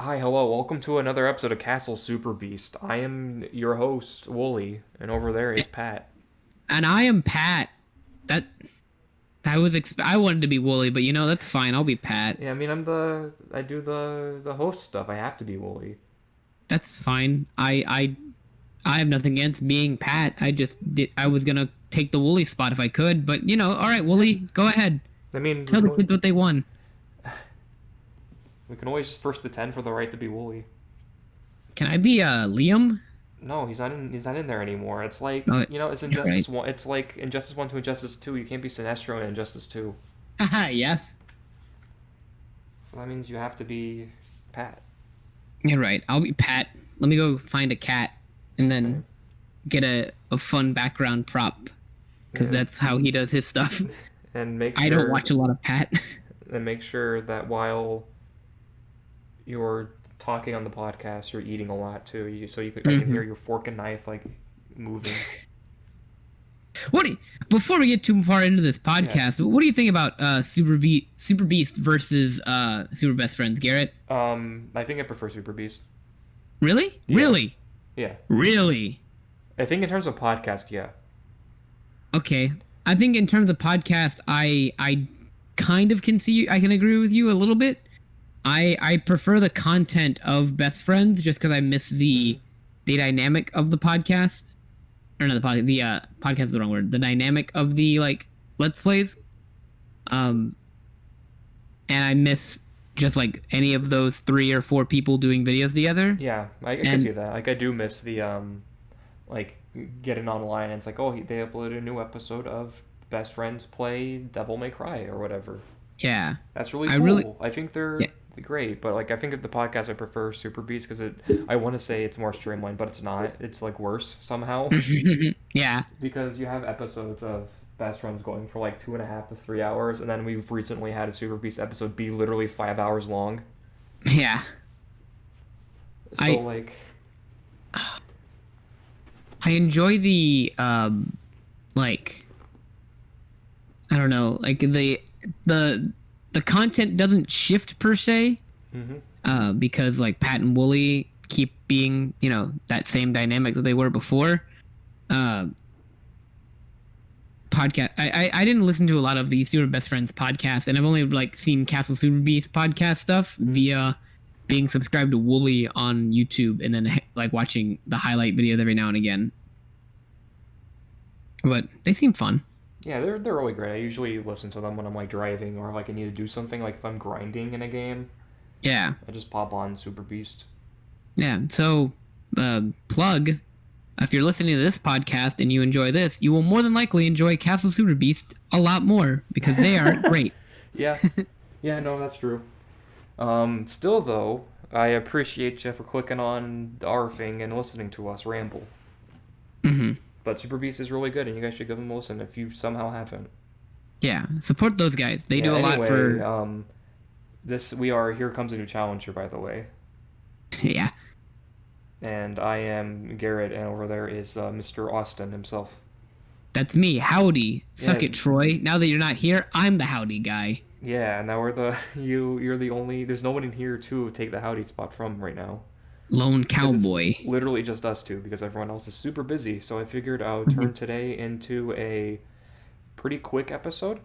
Hi, hello, welcome to another episode of Castle Super Beast. I am your host, Wooly, and over there is Pat. And I am Pat. That I wanted to be Wooly, but that's fine. I'll be Pat. Yeah, I mean, I do the host stuff. I have to be Wooly. That's fine. I have nothing against being Pat. I was gonna take the Wooly spot if I could, but all right, Wooly, go ahead. I mean, Tell the kids what they want. we can always just first attend for the right to be Wooly. Can I be Liam? No, he's not in there anymore. It's like, Oh, it's you're Injustice right. 1. It's like Injustice 1 to Injustice 2. You can't be Sinestro in Injustice 2. Haha, yes. So that means you have to be Pat. You're right. I'll be Pat. Let me go find a cat and Okay. then get a fun background prop because Yeah. that's how he does his stuff. And make I don't sure watch a lot of Pat. and make sure that while you're talking on the podcast, you're eating a lot too. I can Mhm. hear your fork and knife like moving. What do you, before we get too far into this Yeah. podcast, what do you think about Super Beast versus Super Best Friends, Garrett? I think I prefer Super Beast. Really? Yeah. Really? Yeah. Really? I think in terms of podcast, yeah. Okay. I think in terms of podcast, I kind of I can agree with you a little bit. I prefer the content of Best Friends just because I miss the dynamic of the podcast. Or not the podcast is the wrong word. The dynamic of the Let's Plays. And I miss just like any of those 3 or 4 people doing videos together. Yeah, I can see that. Like I do miss the like getting online and it's like, oh, they uploaded a new episode of Best Friends play Devil May Cry or whatever. Yeah, That's really I cool. really I think they're yeah. great, but like I think of the podcast, I prefer Super Beast because I want to say it's more streamlined, but it's not. It's like worse somehow Yeah, because you have episodes of Best Friends going for like 2.5 to 3 hours, and then we've recently had a Super Beast episode be literally 5 hours long. yeah. So I like, I enjoy the like I don't know, like the content doesn't shift per se, hmm because like Pat and Wooly keep being that same dynamics that they were before. Uh, podcast. I didn't listen to a lot of the Super Best Friends podcast, and I've only like seen Castle Super Beast podcast stuff via being subscribed to Wooly on YouTube, and then like watching the highlight videos every now and again. But they seem fun. yeah, they're really great. I usually listen to them when I'm like driving or like I need to do something. Like if I'm grinding in a game, Yeah, I just pop on Super Beast. yeah. So, plug. If you're listening to this podcast and you enjoy this, you will more than likely enjoy Castle Super Beast a lot more because they are great. Yeah, yeah, no, that's true. Still though, I appreciate you for clicking on our thing and listening to us ramble. Hmm. But Super Beast is really good, and you guys should give them a listen if you somehow haven't. Yeah, support those guys. They Yeah. do a lot Anyway, for. this we are here comes a new challenger, by the way, Yeah, and I am Garrett, and over there is Mr. Austin himself. that's me. Howdy, suck Yeah, it, Troy. Now that you're not here, I'm the howdy guy. yeah. Now we're the you're the only. There's no one in here to take the howdy spot from right now. Lone Because it's cowboy. literally just us two because everyone else is super busy. So I figured I would Mhm. turn today into a pretty quick episode.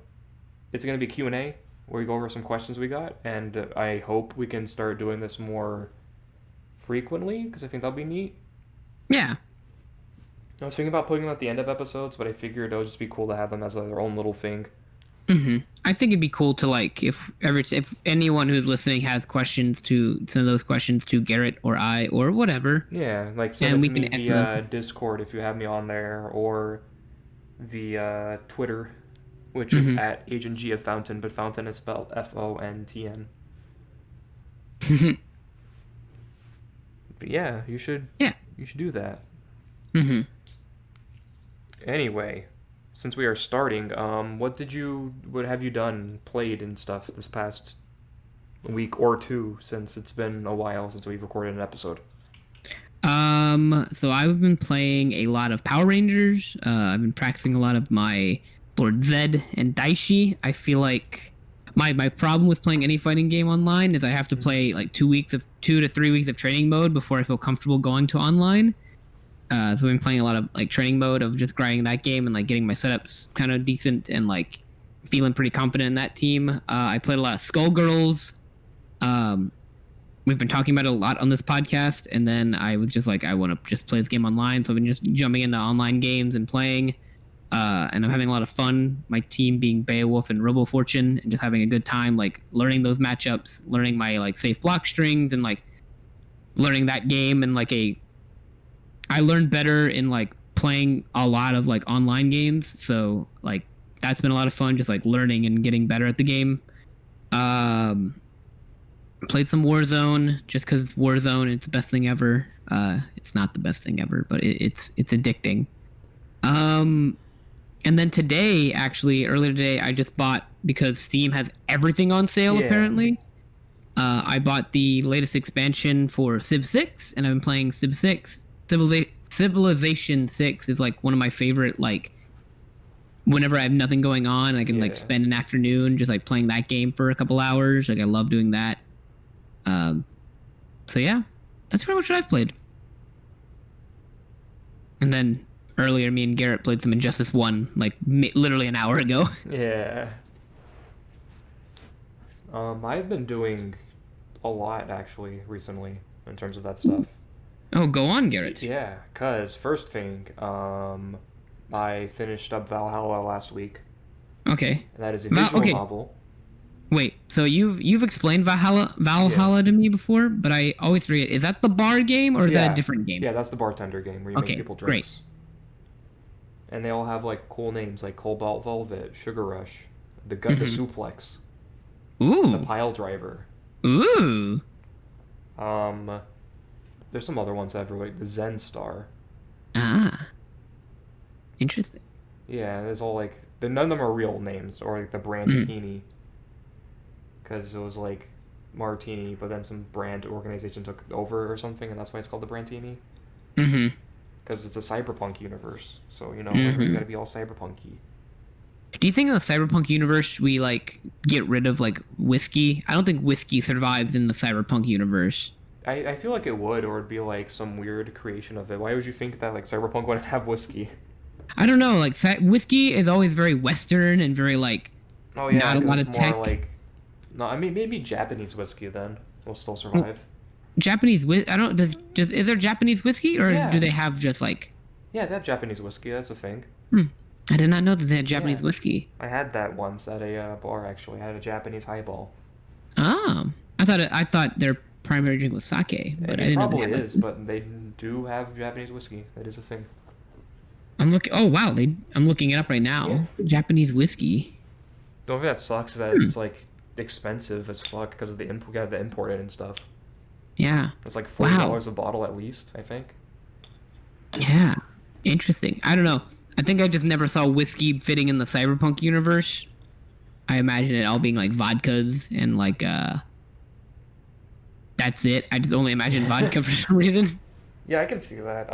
It's going to be Q&A where we go over some questions we got, and I hope we can start doing this more frequently because I think that'll be neat. Yeah. I was thinking about putting them at the end of episodes, but I figured it would just be cool to have them as their own little thing. I think it'd be cool to like if anyone who's listening has questions to send those questions to Garrett or I or whatever, Yeah, like send and it we to me can answer via them. Discord if you have me on there, or via Twitter, which is Hmm. at Agent G of Fountain, but Fountain is spelled Fontn. But yeah, Yeah. you should do that. Hmm. Anyway, since we are starting, what have you done, played and stuff this past week or two since it's been a while since we've recorded an episode? So I've been playing a lot of Power Rangers. I've been practicing a lot of my Lord Zed and Daishi. I feel like My problem with playing any fighting game online is I have to play like 2 to 3 weeks of training mode before I feel comfortable going to online. So I've been playing a lot of like training mode of just grinding that game and like getting my setups kind of decent and like feeling pretty confident in that team. I played a lot of Skullgirls. Um, we've been talking about it a lot on this podcast, and then I was just like, I want to just play this game online. So I've been just jumping into online games and playing. And I'm having a lot of fun. My team being Beowulf and Robo Fortune, and just having a good time, like learning those matchups, learning my like safe block strings, and like learning that game. And like I learned better in like playing a lot of like online games. So like that's been a lot of fun, just like learning and getting better at the game. Um, Played some Warzone just because Warzone it's the best thing ever. It's not the best thing ever, but it's addicting. Um, and then today, actually, earlier today, I just bought because Steam has everything on sale. Yeah. Apparently, I bought the latest expansion for Civ 6, and I've been playing Civ 6. Civilization 6 is like one of my favorite. Like, whenever I have nothing going on, I can like spend an afternoon just like playing that game for a couple hours. Like, I love doing that. So yeah, that's pretty much what I've played. And then earlier, me and Garrett played some Injustice 1, like literally an hour ago. Yeah. I've been doing a lot actually recently in terms of that stuff. Oh, go on, Garrett. Yeah, cause first thing, I finished up Valhalla last week, Okay. and that is a visual Okay. novel. Wait, so you've explained Valhalla to me before, but I always forget. Is that the bar game or is that a different game? Yeah, that's the bartender game where you make people great. drinks. And they all have like cool names like Cobalt Velvet, Sugar Rush, the Suplex, the Ooh. Pile Driver. Ooh. There's some other ones that have like the Zen Star. Ah. Interesting. Yeah, there's all like none of them are real names or like the Brandtini. Because it was like Martini, but then some brand organization took over or something, and that's why it's called the Brandtini. Mm-hmm. Because it's a cyberpunk universe, so you know you gotta be all cyberpunky. Do you think in the cyberpunk universe we like get rid of like whiskey? I don't think whiskey survives in the cyberpunk universe. I feel like it would, or it'd be like some weird creation of it. Why would you think that like cyberpunk wouldn't have whiskey? I don't know. Like whiskey is always very Western and very like not a lot of tech. No, I mean maybe Japanese whiskey then will still survive. Japanese whiskey. I don't. Is there Japanese whiskey or do they have just like? Yeah, they have Japanese whiskey. That's a thing. I did not know that they had Japanese whiskey. I had that once at a bar actually. I had a Japanese highball. Oh, I thought their primary drink was sake, but I didn't know they had. It probably is, but they do have Japanese whiskey. That is a thing. I'm looking. Oh wow, I'm looking it up right now. Yeah. Japanese whiskey. The only thing that sucks is that it's like expensive as fuck because of the import. Got to import it and stuff. Yeah. It's like $40 a bottle at least, I think. Yeah. Interesting. I don't know. I think I just never saw whiskey fitting in the cyberpunk universe. I imagine it all being like vodkas and like that's it. I just only imagine vodka for some reason. Yeah, I can see that.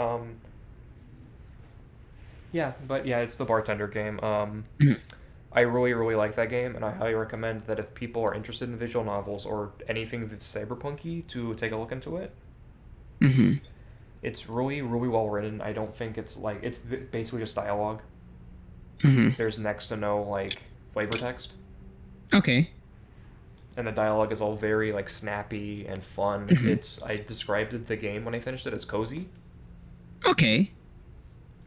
Yeah, but yeah, it's the bartender game. I really, really like that game, and I highly recommend that if people are interested in visual novels or anything that's cyberpunky to take a look into it. Mm-hmm. It's really, really well written. I don't think it's like it's basically just dialogue. Mm-hmm. There's next to no like flavor text. Okay. And the dialogue is all very like snappy and fun. Mm-hmm. I described the game when I finished it as cozy. Okay.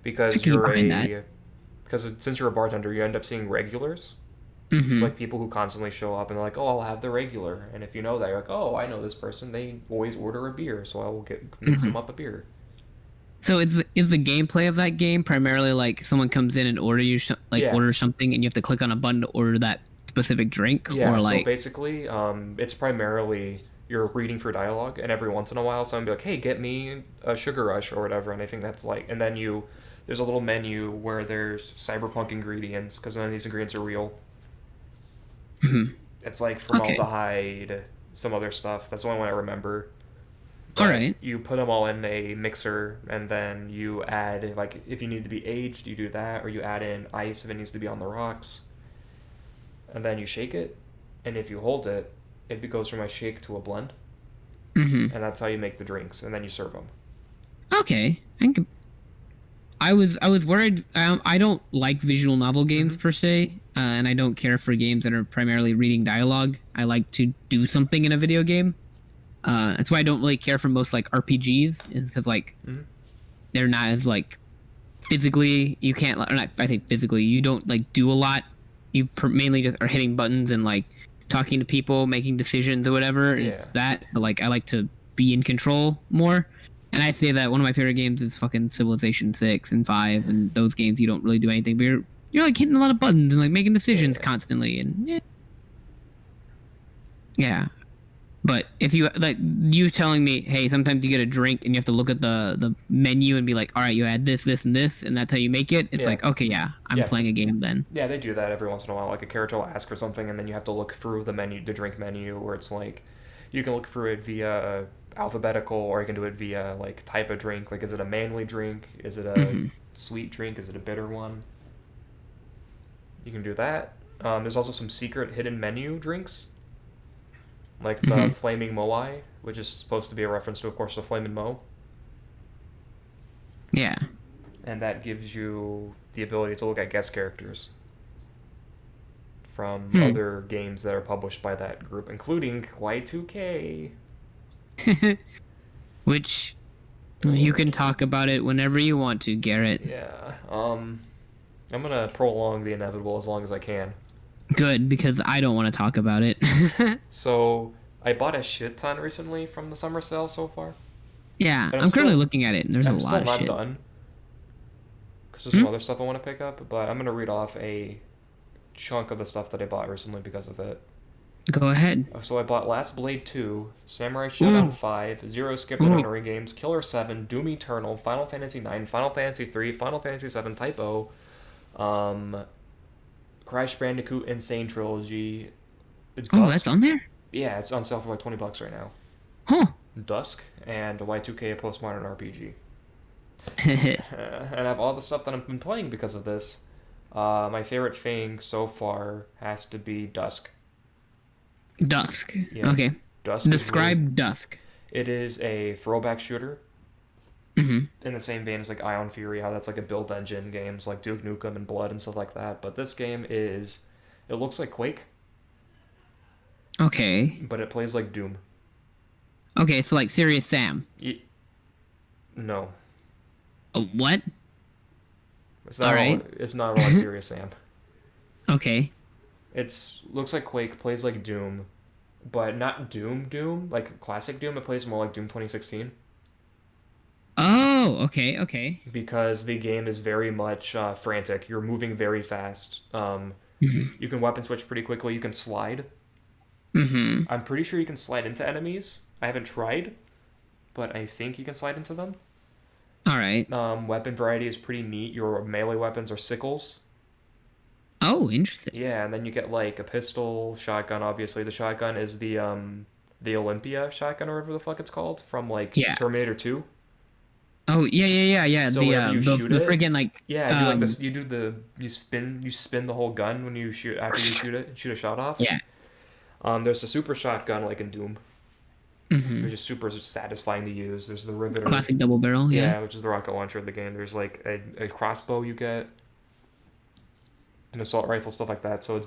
Because since you're a bartender, you end up seeing regulars. Mm-hmm. It's like people who constantly show up and they're like, oh, I'll have the regular. And if you know that, you're like, oh, I know this person. They always order a beer, so I will mix them up a beer. So is the gameplay of that game primarily like someone comes in and orders something and you have to click on a button to order that specific drink? Yeah, or like... so basically, it's primarily you're reading for dialogue, and every once in a while someone will be like, hey, get me a Sugar Rush or whatever, and I think that's like, and then there's a little menu where there's cyberpunk ingredients, because none of these ingredients are real. Mm-hmm. It's like formaldehyde, some other stuff. That's the only one I remember. But all right. You put them all in a mixer, and then you add, like, if you need to be aged, you do that, or you add in ice if it needs to be on the rocks. And then you shake it, and if you hold it, it goes from a shake to a blend, Mm-hmm. and that's how you make the drinks, and then you serve them. Okay. I was worried. I don't like visual novel games Mm-hmm. per se, and I don't care for games that are primarily reading dialogue. I like to do something in a video game. That's why I don't really care for most like RPGs, is because like Mm-hmm. they're not as like physically. You can't. Or not, I think physically you don't like do a lot. You mainly just are hitting buttons and like talking to people, making decisions or whatever. Yeah. It's that. But, like I like to be in control more. And I say that one of my favorite games is fucking Civilization 6 and 5, and those games you don't really do anything, but you're like hitting a lot of buttons and like making decisions Yeah. constantly, and yeah. But if you like you telling me, hey, sometimes you get a drink and you have to look at the menu and be like, all right, you add this, this, and this, and that's how you make it. It's Yeah. like, okay, yeah, I'm Yeah. playing a game then. Yeah, they do that every once in a while. Like a character will ask for something, and then you have to look through the menu, the drink menu, where it's like you can look through it via alphabetical, or you can do it via like type of drink. Like, is it a manly drink? Is it a Hmm. sweet drink? Is it a bitter one? You can do that. There's also some secret hidden menu drinks, like the Hmm. Flaming Moai, which is supposed to be a reference to, of course, the Flaming Mo, Yeah. and that gives you the ability to look at guest characters from Hmm. other games that are published by that group, including Y2K. Which you can talk about it whenever you want to, Garrett. Yeah. I'm gonna prolong the inevitable as long as I can. Good, because I don't want to talk about it. So I bought a shit ton recently from the summer sale so far, Yeah, but I'm currently looking at it, and there's a I'm lot still of not shit. done because there's Hmm? some other stuff I want to pick up. But I'm gonna read off a chunk of the stuff that I bought recently because of it. Go ahead. So I bought Last Blade 2, Samurai Ooh. Shodown 5, Zero Skip the Ooh. Notary Games, Killer 7, Doom Eternal, Final Fantasy 9, Final Fantasy 3, Final Fantasy 7 Type O, um, Crash Bandicoot Insane Trilogy, Oh, Dusk. that's on there? Yeah, it's on sale for like $20 right now. Huh. Dusk and Y2K, a postmodern RPG. And I have all the stuff that I've been playing because of this. My favorite thing so far has to be Dusk. Dusk. Yeah. Okay. Dusk is really, Describe Dusk. it is a throwback shooter Hmm. in the same vein as like Ion Fury, how that's like a build engine games like Duke Nukem and Blood and stuff like that. But this game is, it looks like Quake, Okay. but it plays like Doom. Okay, so like Serious Sam. No, What? it's not. All right. It's not like Serious Sam. Okay. It's looks like Quake, plays like Doom, but not Doom like classic Doom. It plays more like Doom 2016 Oh, okay, okay. because the game is very much frantic. You're moving very fast. Hmm. You can weapon switch pretty quickly. You can slide. Hmm. I'm pretty sure you can slide into enemies. I haven't tried, but I think you can slide into them. All right. Weapon variety is pretty neat. Your melee weapons are sickles. Oh, interesting. Yeah, and then you get like a pistol, shotgun. Obviously, the shotgun is the Olympia shotgun or whatever the fuck it's called from like Yeah. Terminator 2. Oh, yeah. So The whenever you shoot the it, friggin' like yeah, you like this. You do you spin the whole gun when you shoot after you shoot a shot off. yeah. There's the super shotgun like in Doom, Hmm. which is super satisfying to use. There's the Riveter. Classic double barrel. Yeah, Yeah. which is the rocket launcher of the game. There's like a crossbow you get, an assault rifle, stuff like that. So it's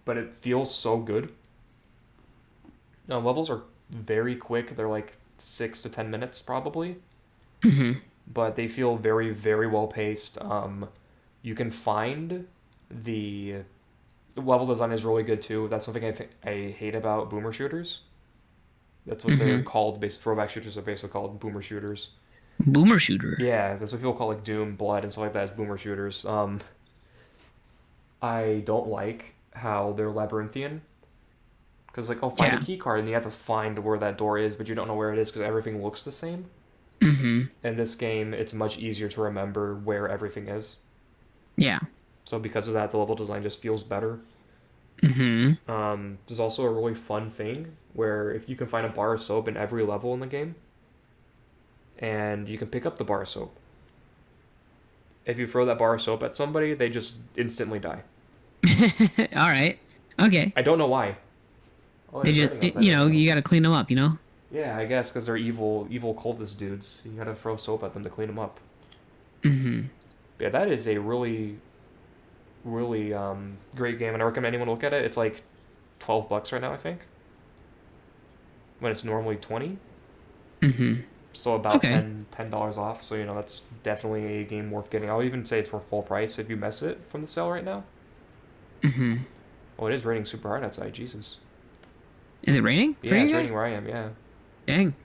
but it feels so good. Levels are very quick. They're like 6 to 10 minutes probably, Hmm. but they feel very, very well paced. You can find the level design is really good too. That's something I hate about boomer shooters. That's what they're Hmm. called. Throwback shooters are basically called boomer shooters. Boomer shooter. Yeah, that's what people call like Doom, Blood, and stuff like that as boomer shooters. I don't like how they're labyrinthian. Because, like, find a Yeah. key card and you have to find where that door is, but you don't know where it is because everything looks the same. Hmm. In this game, it's much easier to remember where everything is. Yeah. So, because of that, the level design just feels better. Hmm. There's also a really fun thing where if you can find a bar of soap in every level in the game, and you can pick up the bar of soap. If you throw that bar of soap at somebody, they just instantly die. All right. Okay. I don't know why. Oh, They it's just, raining outside right now. you got to clean them up, you know? Yeah, I guess because they're evil cultist dudes. You gotta throw soap at them to clean them up. Mm-hmm. Yeah, that is a really great game, and I recommend anyone look at it. It's like $12 right now, I think, when it's normally 20. Mm-hmm. So about Okay. $10 off. So that's definitely a game worth getting. I'll even say it's for full price if you mess it from the sale right now. Mm-hmm. Oh, it is raining super hard outside. Jesus. Is it raining for Yeah, you it's guys? raining where I am. Yeah. Dang.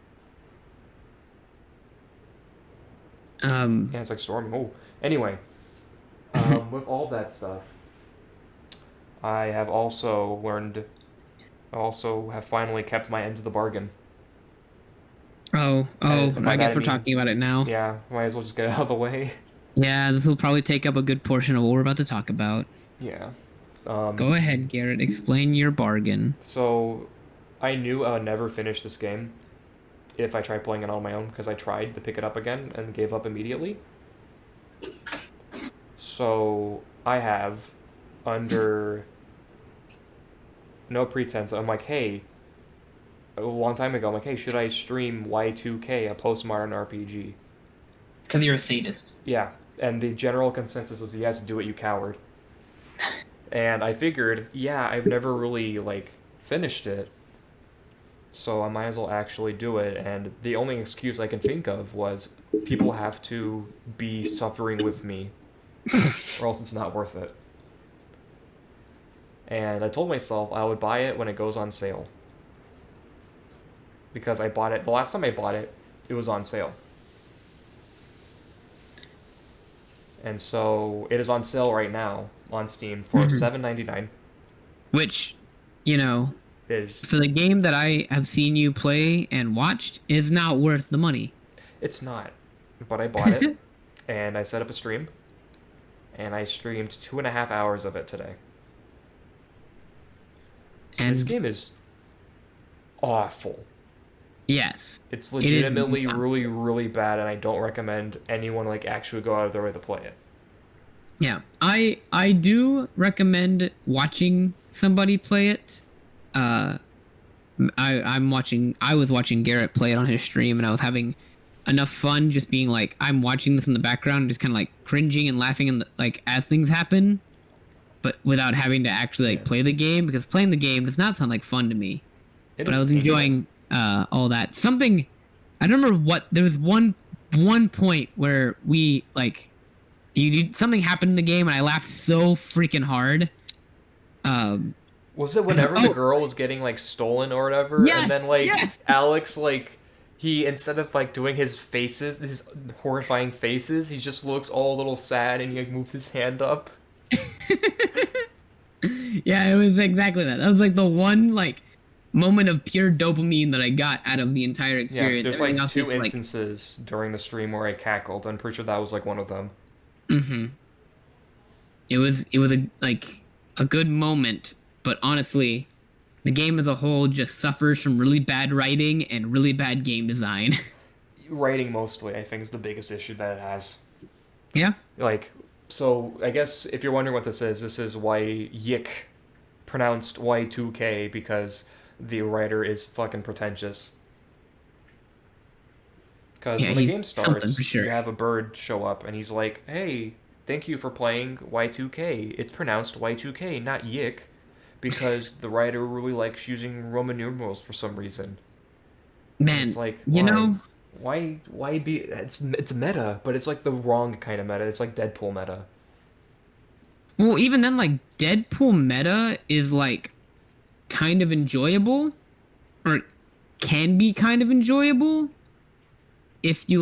Yeah, it's like storming. Oh, anyway, with all that stuff, I have also learned. I also have finally kept my end of the bargain. And by I that guess I we're mean, talking about it now. yeah, might as well just get it out of the way. Yeah, this will probably take up a good portion of what we're about to talk about. Yeah. Go ahead, Garrett. Explain your bargain. So I knew I would never finish this game if I tried playing it on my own because I tried to pick it up again and gave up immediately. So I have, under no pretense, I'm like, hey, a long time ago, I'm like, hey, should I stream Y2K, a postmodern RPG? It's because you're a sadist. Yeah, and the general consensus was yes, do it, you coward. And I figured, yeah, I've never really finished it, so I might as well actually do it. And the only excuse I can think of was people have to be suffering with me, or else it's not worth it. And I told myself I would buy it when it goes on sale. Because I bought it, the last time I bought it, it was on sale. And so it is on sale right now on Steam for Mhm. $7.99. Which, you know, Is for the game that I have seen you play and watched, is not worth the money. It's not, but I bought it and I set up a stream and I streamed 2.5 hours of it today. This And game is awful. yes, It's it is. legitimately really, really bad, and I don't recommend anyone actually go out of their way to play it. Yeah, I do recommend watching somebody play it. Uh, I was watching Garrett play it on his stream, and I was having enough fun just being like, I'm watching this in the background, just kind of cringing and laughing and as things happen, but without having to actually Yeah. play the game, because playing the game does not sound like fun to me. It But I is was painful. enjoying all that. Something I don't remember what there was one point where we something happened in the game and I laughed so freaking hard. Um, Was it I don't whenever know. the Oh, girl was getting stolen or whatever, and then yes, yes. Alex he, instead of doing his faces, his horrifying faces, he just looks all a little sad and he moves his hand up. Yeah, it was exactly that. That was the one moment of pure dopamine that I got out of the entire Yeah, experience. there's Everything else was two instances during the stream where I cackled. I'm pretty sure that was one of them. mm-hmm. It was a good moment, but honestly, the game as a whole just suffers from really bad writing and really bad game design. Writing mostly, I think, is the biggest issue that it has. Yeah. So I guess if you're wondering what this is why Yik, pronounced Y2K, because the writer is fucking pretentious. Because Yeah, when the he's game something for starts, sure. you have a bird show up, and he's like, hey, thank you for playing Y2K. It's pronounced Y2K, not Yik, because the writer really likes using Roman numerals for some reason. And Man, it's you why? know, Why be? It's meta, but it's the wrong kind of meta. It's Deadpool meta. well, even then, Deadpool meta is kind of enjoyable, or can be kind of enjoyable if you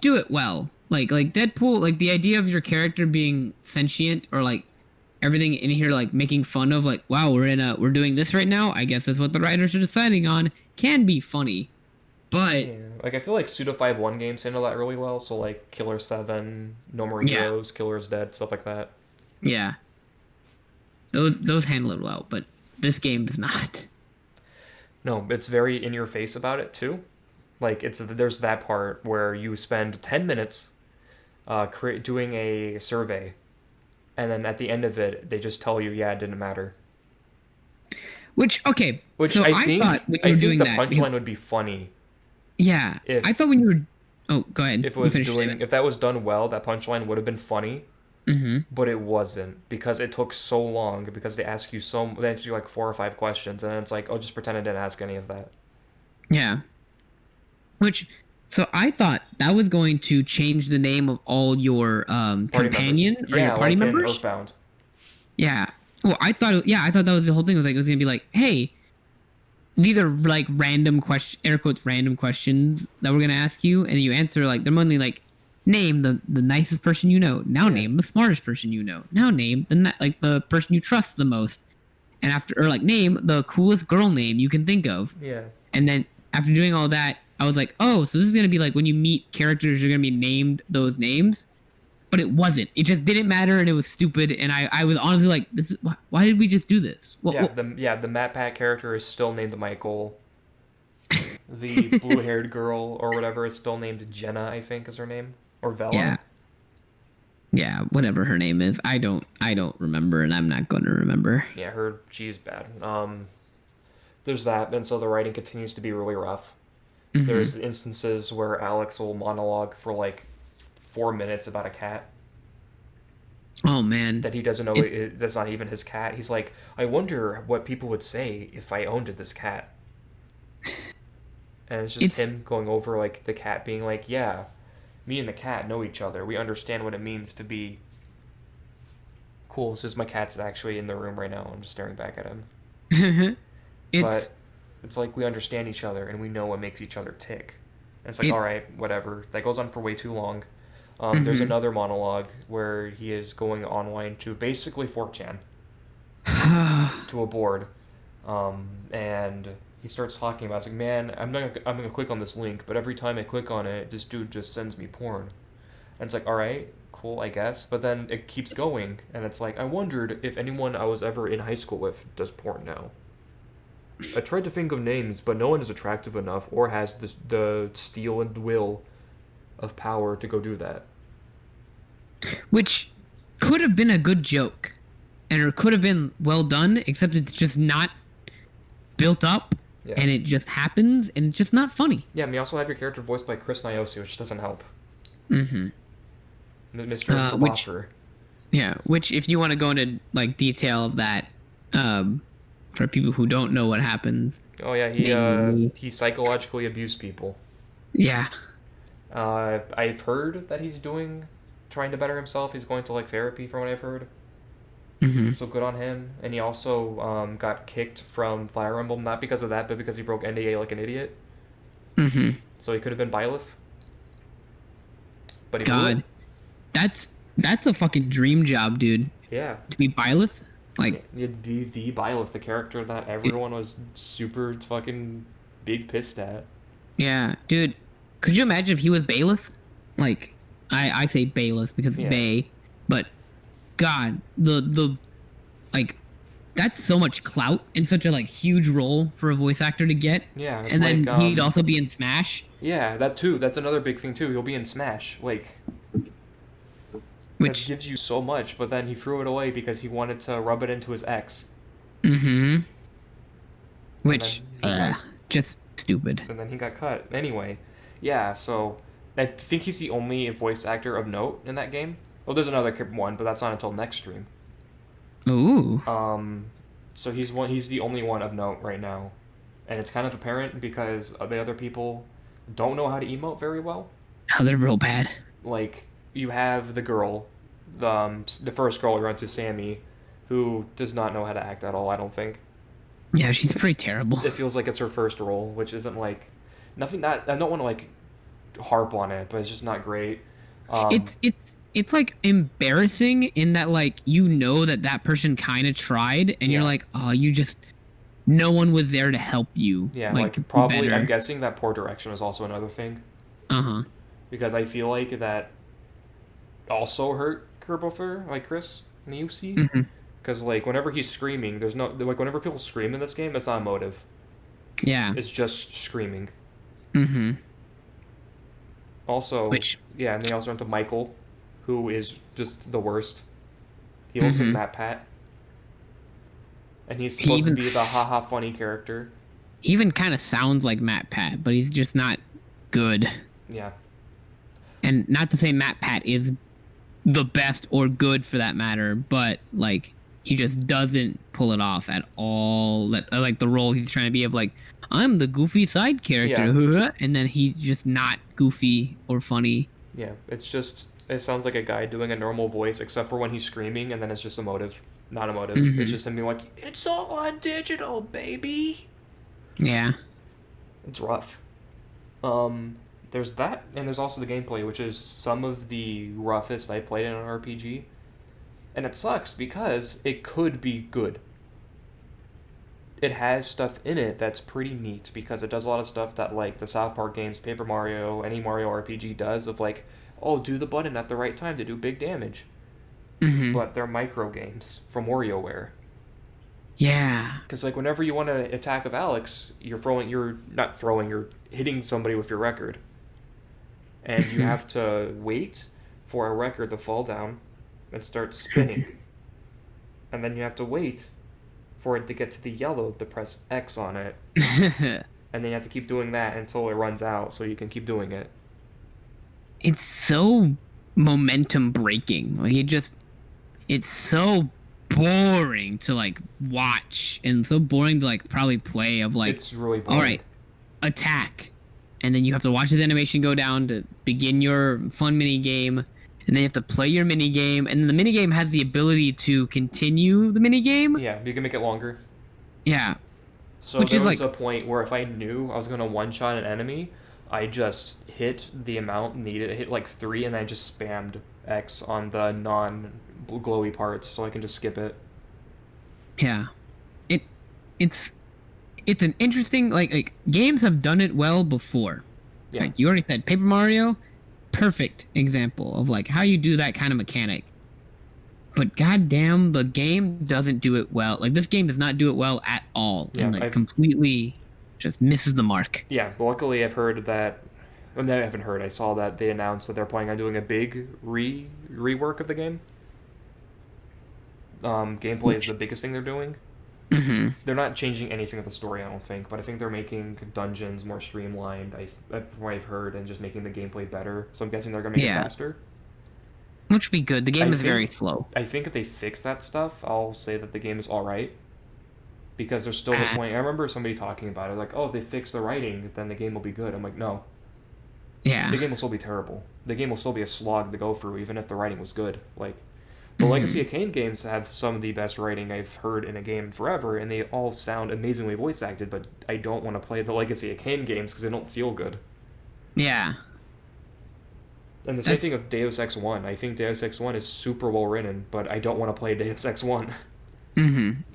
do it well. Like Deadpool, the idea of your character being sentient or everything in here making fun of wow, we're doing this right now. I guess that's what the writers are deciding on. Can be funny, but Yeah, I feel Suda 5-1 games handle that really well. So Killer 7, No More yeah, Heroes, Killer's Dead, stuff like that. yeah, those handle it well. But this game does not. No, it's very in your face about it too. There's that part where you spend 10 minutes doing a survey, and then at the end of it, they just tell you, yeah, it didn't matter. Which okay, Which so I thought when you were doing the that, punchline would be funny yeah, I if thought when you were. Oh, go ahead. if it You was finish your doing statement. if that was done well, that punchline would have been funny. Mm-hmm. But it wasn't because it took so long because they ask you like 4 or 5 questions and then it's like, oh, just pretend I didn't ask any of that. Yeah. Which, so I thought that was going to change the name of all your Party members, companion or your yeah, party like in members. Earthbound. Yeah. Well, I thought that was the whole thing. Was like it was gonna be like, hey, these are like random question, air quotes, random questions that we're gonna ask you, and you answer like they're mainly like, name the nicest person you know. Now Yeah, name the smartest person you know. Now name like the person you trust the most. And after or like name the coolest girl name you can think of. yeah, And then after doing all that, I was like, oh, so this is gonna be like when you meet characters, you're gonna be named those names. But it wasn't. It just didn't matter, and it was stupid. And I was honestly like, this is why did we just do this? The Matt Pat character is still named Michael. The blue-haired girl or whatever is still named Jenna, I think is her name, or Vela. Yeah, yeah, whatever her name is. I don't remember, and I'm not gonna remember. Yeah, she's bad. There's that, and so the writing continues to be really rough. Hmm. There's instances where Alex will monologue for like 4 minutes about a cat Oh man, that he doesn't know it that's not even his cat. He's like, I wonder what people would say if I owned this cat. And it's just it's him going over like the cat being like, yeah, me and the cat know each other. We understand what it means to be cool. It's just my cat's actually in the room right now. I'm just staring back at him. it's But it's like we understand each other and we know what makes each other tick. And it's like, it. all right, whatever. That goes on for way too long. There's Hmm. another monologue where he is going online to basically 4chan to a board, and he starts talking about. It's like, man, I'm gonna click on this link, but every time I click on it, this dude just sends me porn. And it's like, all right, cool, I guess. But then it keeps going, and it's like, I wondered if anyone I was ever in high school with does porn now. I tried to think of names, but no one is attractive enough or has the steel and will of power to go do that. Which could have been a good joke, and it could have been well done, except it's just not built up, Yeah. and it just happens, and it's just not funny. Yeah, and you also have your character voiced by Chris Niosi, which doesn't help. Hmm. Mr. Which Probosser. yeah, which if you want to go into like detail of that, for people who don't know what happens, Oh yeah, namely, he psychologically abused people. yeah, I've heard that trying to better himself. He's going to like therapy, from what I've heard. hmm, So good on him. And he also got kicked from Fire Emblem, not because of that, but because he broke NDA like an idiot. hmm. So he could have been Byleth, but he blew it. God, that's a fucking dream job, dude. Yeah. To be Byleth, like, Yeah, the Byleth, the character that it, everyone was super fucking big pissed at. yeah, dude. Could you imagine if he was Bailiff? Like, I say Bailiff because it's Yeah. Bay, but God, the like that's so much clout and such a like huge role for a voice actor to get. Yeah, it's And then like he'd also be in Smash, yeah, that too. That's another big thing too. He'll be in Smash. Like that which gives you so much, but then he threw it away because he wanted to rub it into his ex. mm-hmm. And Which just stupid. then he got cut. Anyway, yeah, so I think he's the only voice actor of note in that game. Well, there's another one, but that's not until next stream. Ooh. Um, so he's the only one of note right now. And it's kind of apparent because the other people don't know how to emote very well. Oh, they're real bad. Like, you have the girl, the first girl we run to, Sammy, who does not know how to act at all, I don't think. Yeah, she's pretty terrible. It feels like it's her first role, which isn't like nothing. Not I don't want to like harp on it, but it's just not great. Um, It's like embarrassing in that like you know that person kind of tried and you're yeah, like, oh, you just no one was there to help you yeah, like like probably I'm better. guessing that poor direction is also another thing Uh-huh. because I feel like that also hurt Kerbofer, like Chris Niusi, Hmm. because like whenever he's screaming, there's no like whenever people scream in this game, it's not emotive. Yeah. It's just screaming. Hmm. Also, Which yeah, and they also run to Michael, who is just the worst. He looks like hmm Matt Pat. and he's He supposed to even be the haha funny character. he even kind of sounds like Matt Pat, but he's just not good. Yeah. And not to say Matt Pat is the best or good for that matter, but like he just doesn't pull it off at all. That like the role he's trying to be of like I'm the goofy side Yeah. character, and then he's just not goofy or funny. Yeah. It sounds like a guy doing a normal voice, except for when he's screaming, and then it's just emotive. Not emotive. It's Hmm. just him being like, "It's all on digital, baby." Yeah. It's rough. Um, there's that, and there's also the gameplay, which is some of the roughest I've played in an RPG. And it sucks because it could be good. It has stuff in it that's pretty neat because it does a lot of stuff that like the South Park games, Paper Mario, any Mario RPG does of like, oh, do the button at the right time to do big damage. Hmm. But they're micro games from WarioWare. Yeah. Because like whenever you want to attack of Alex, you're not throwing, you're hitting somebody with your record, and you Mhm. have to wait for a record to fall down and start spinning, and then you have to wait for it to get to the yellow to press X on it, and then you have to keep doing that until it runs out, so you can keep doing it. It's so momentum breaking. Like it's so boring to like watch and so boring to like probably play of like It's really all boring. right, attack, and then you have to watch his animation go down to begin your fun mini game, and then you have to play your mini game, and then the mini game has the ability to continue the mini game. Yeah, you can make it longer. Yeah, So which there is was like a point where if I knew I was gonna one shot an enemy, I just hit the amount needed. I hit like three, and then I just spammed X on the non glowy parts, so I can just skip it. yeah, it it's it's an interesting like games have done it well before. Yeah, Like you already said, Paper Mario, perfect example of like how you do that kind of mechanic. But goddamn, the game doesn't do it well. Like this game does not do it well at all, yeah. and like I've completely just misses the mark. yeah. But luckily, I've heard that. Well, no, I haven't heard. I saw that they announced that they're planning on doing a big rework of the game. Gameplay is the biggest thing they're doing. Hmm. They're not changing anything with the story, I don't think, but I think they're making dungeons more streamlined. From what I've heard, and just making the gameplay better. So I'm guessing they're gonna make it Yeah, faster. which would be good. The game I is very think slow. I think if they fix that stuff, I'll say that the game is all right. Because there's still the Ah, point. I remember somebody talking about it, like, "Oh, if they fix the writing, then the game will be good." I'm like, no, yeah. the game will still be terrible. The game will still be a slog to go through, even if the writing was good. Like, the Legacy Hmm. of Kain games have some of the best writing I've heard in a game forever, and they all sound amazingly voice acted. But I don't want to play the Legacy of Kain games because they don't feel good. Yeah. And the same That's thing of Deus Ex One. I think Deus Ex One is super well written, but I don't want to play Deus Ex One.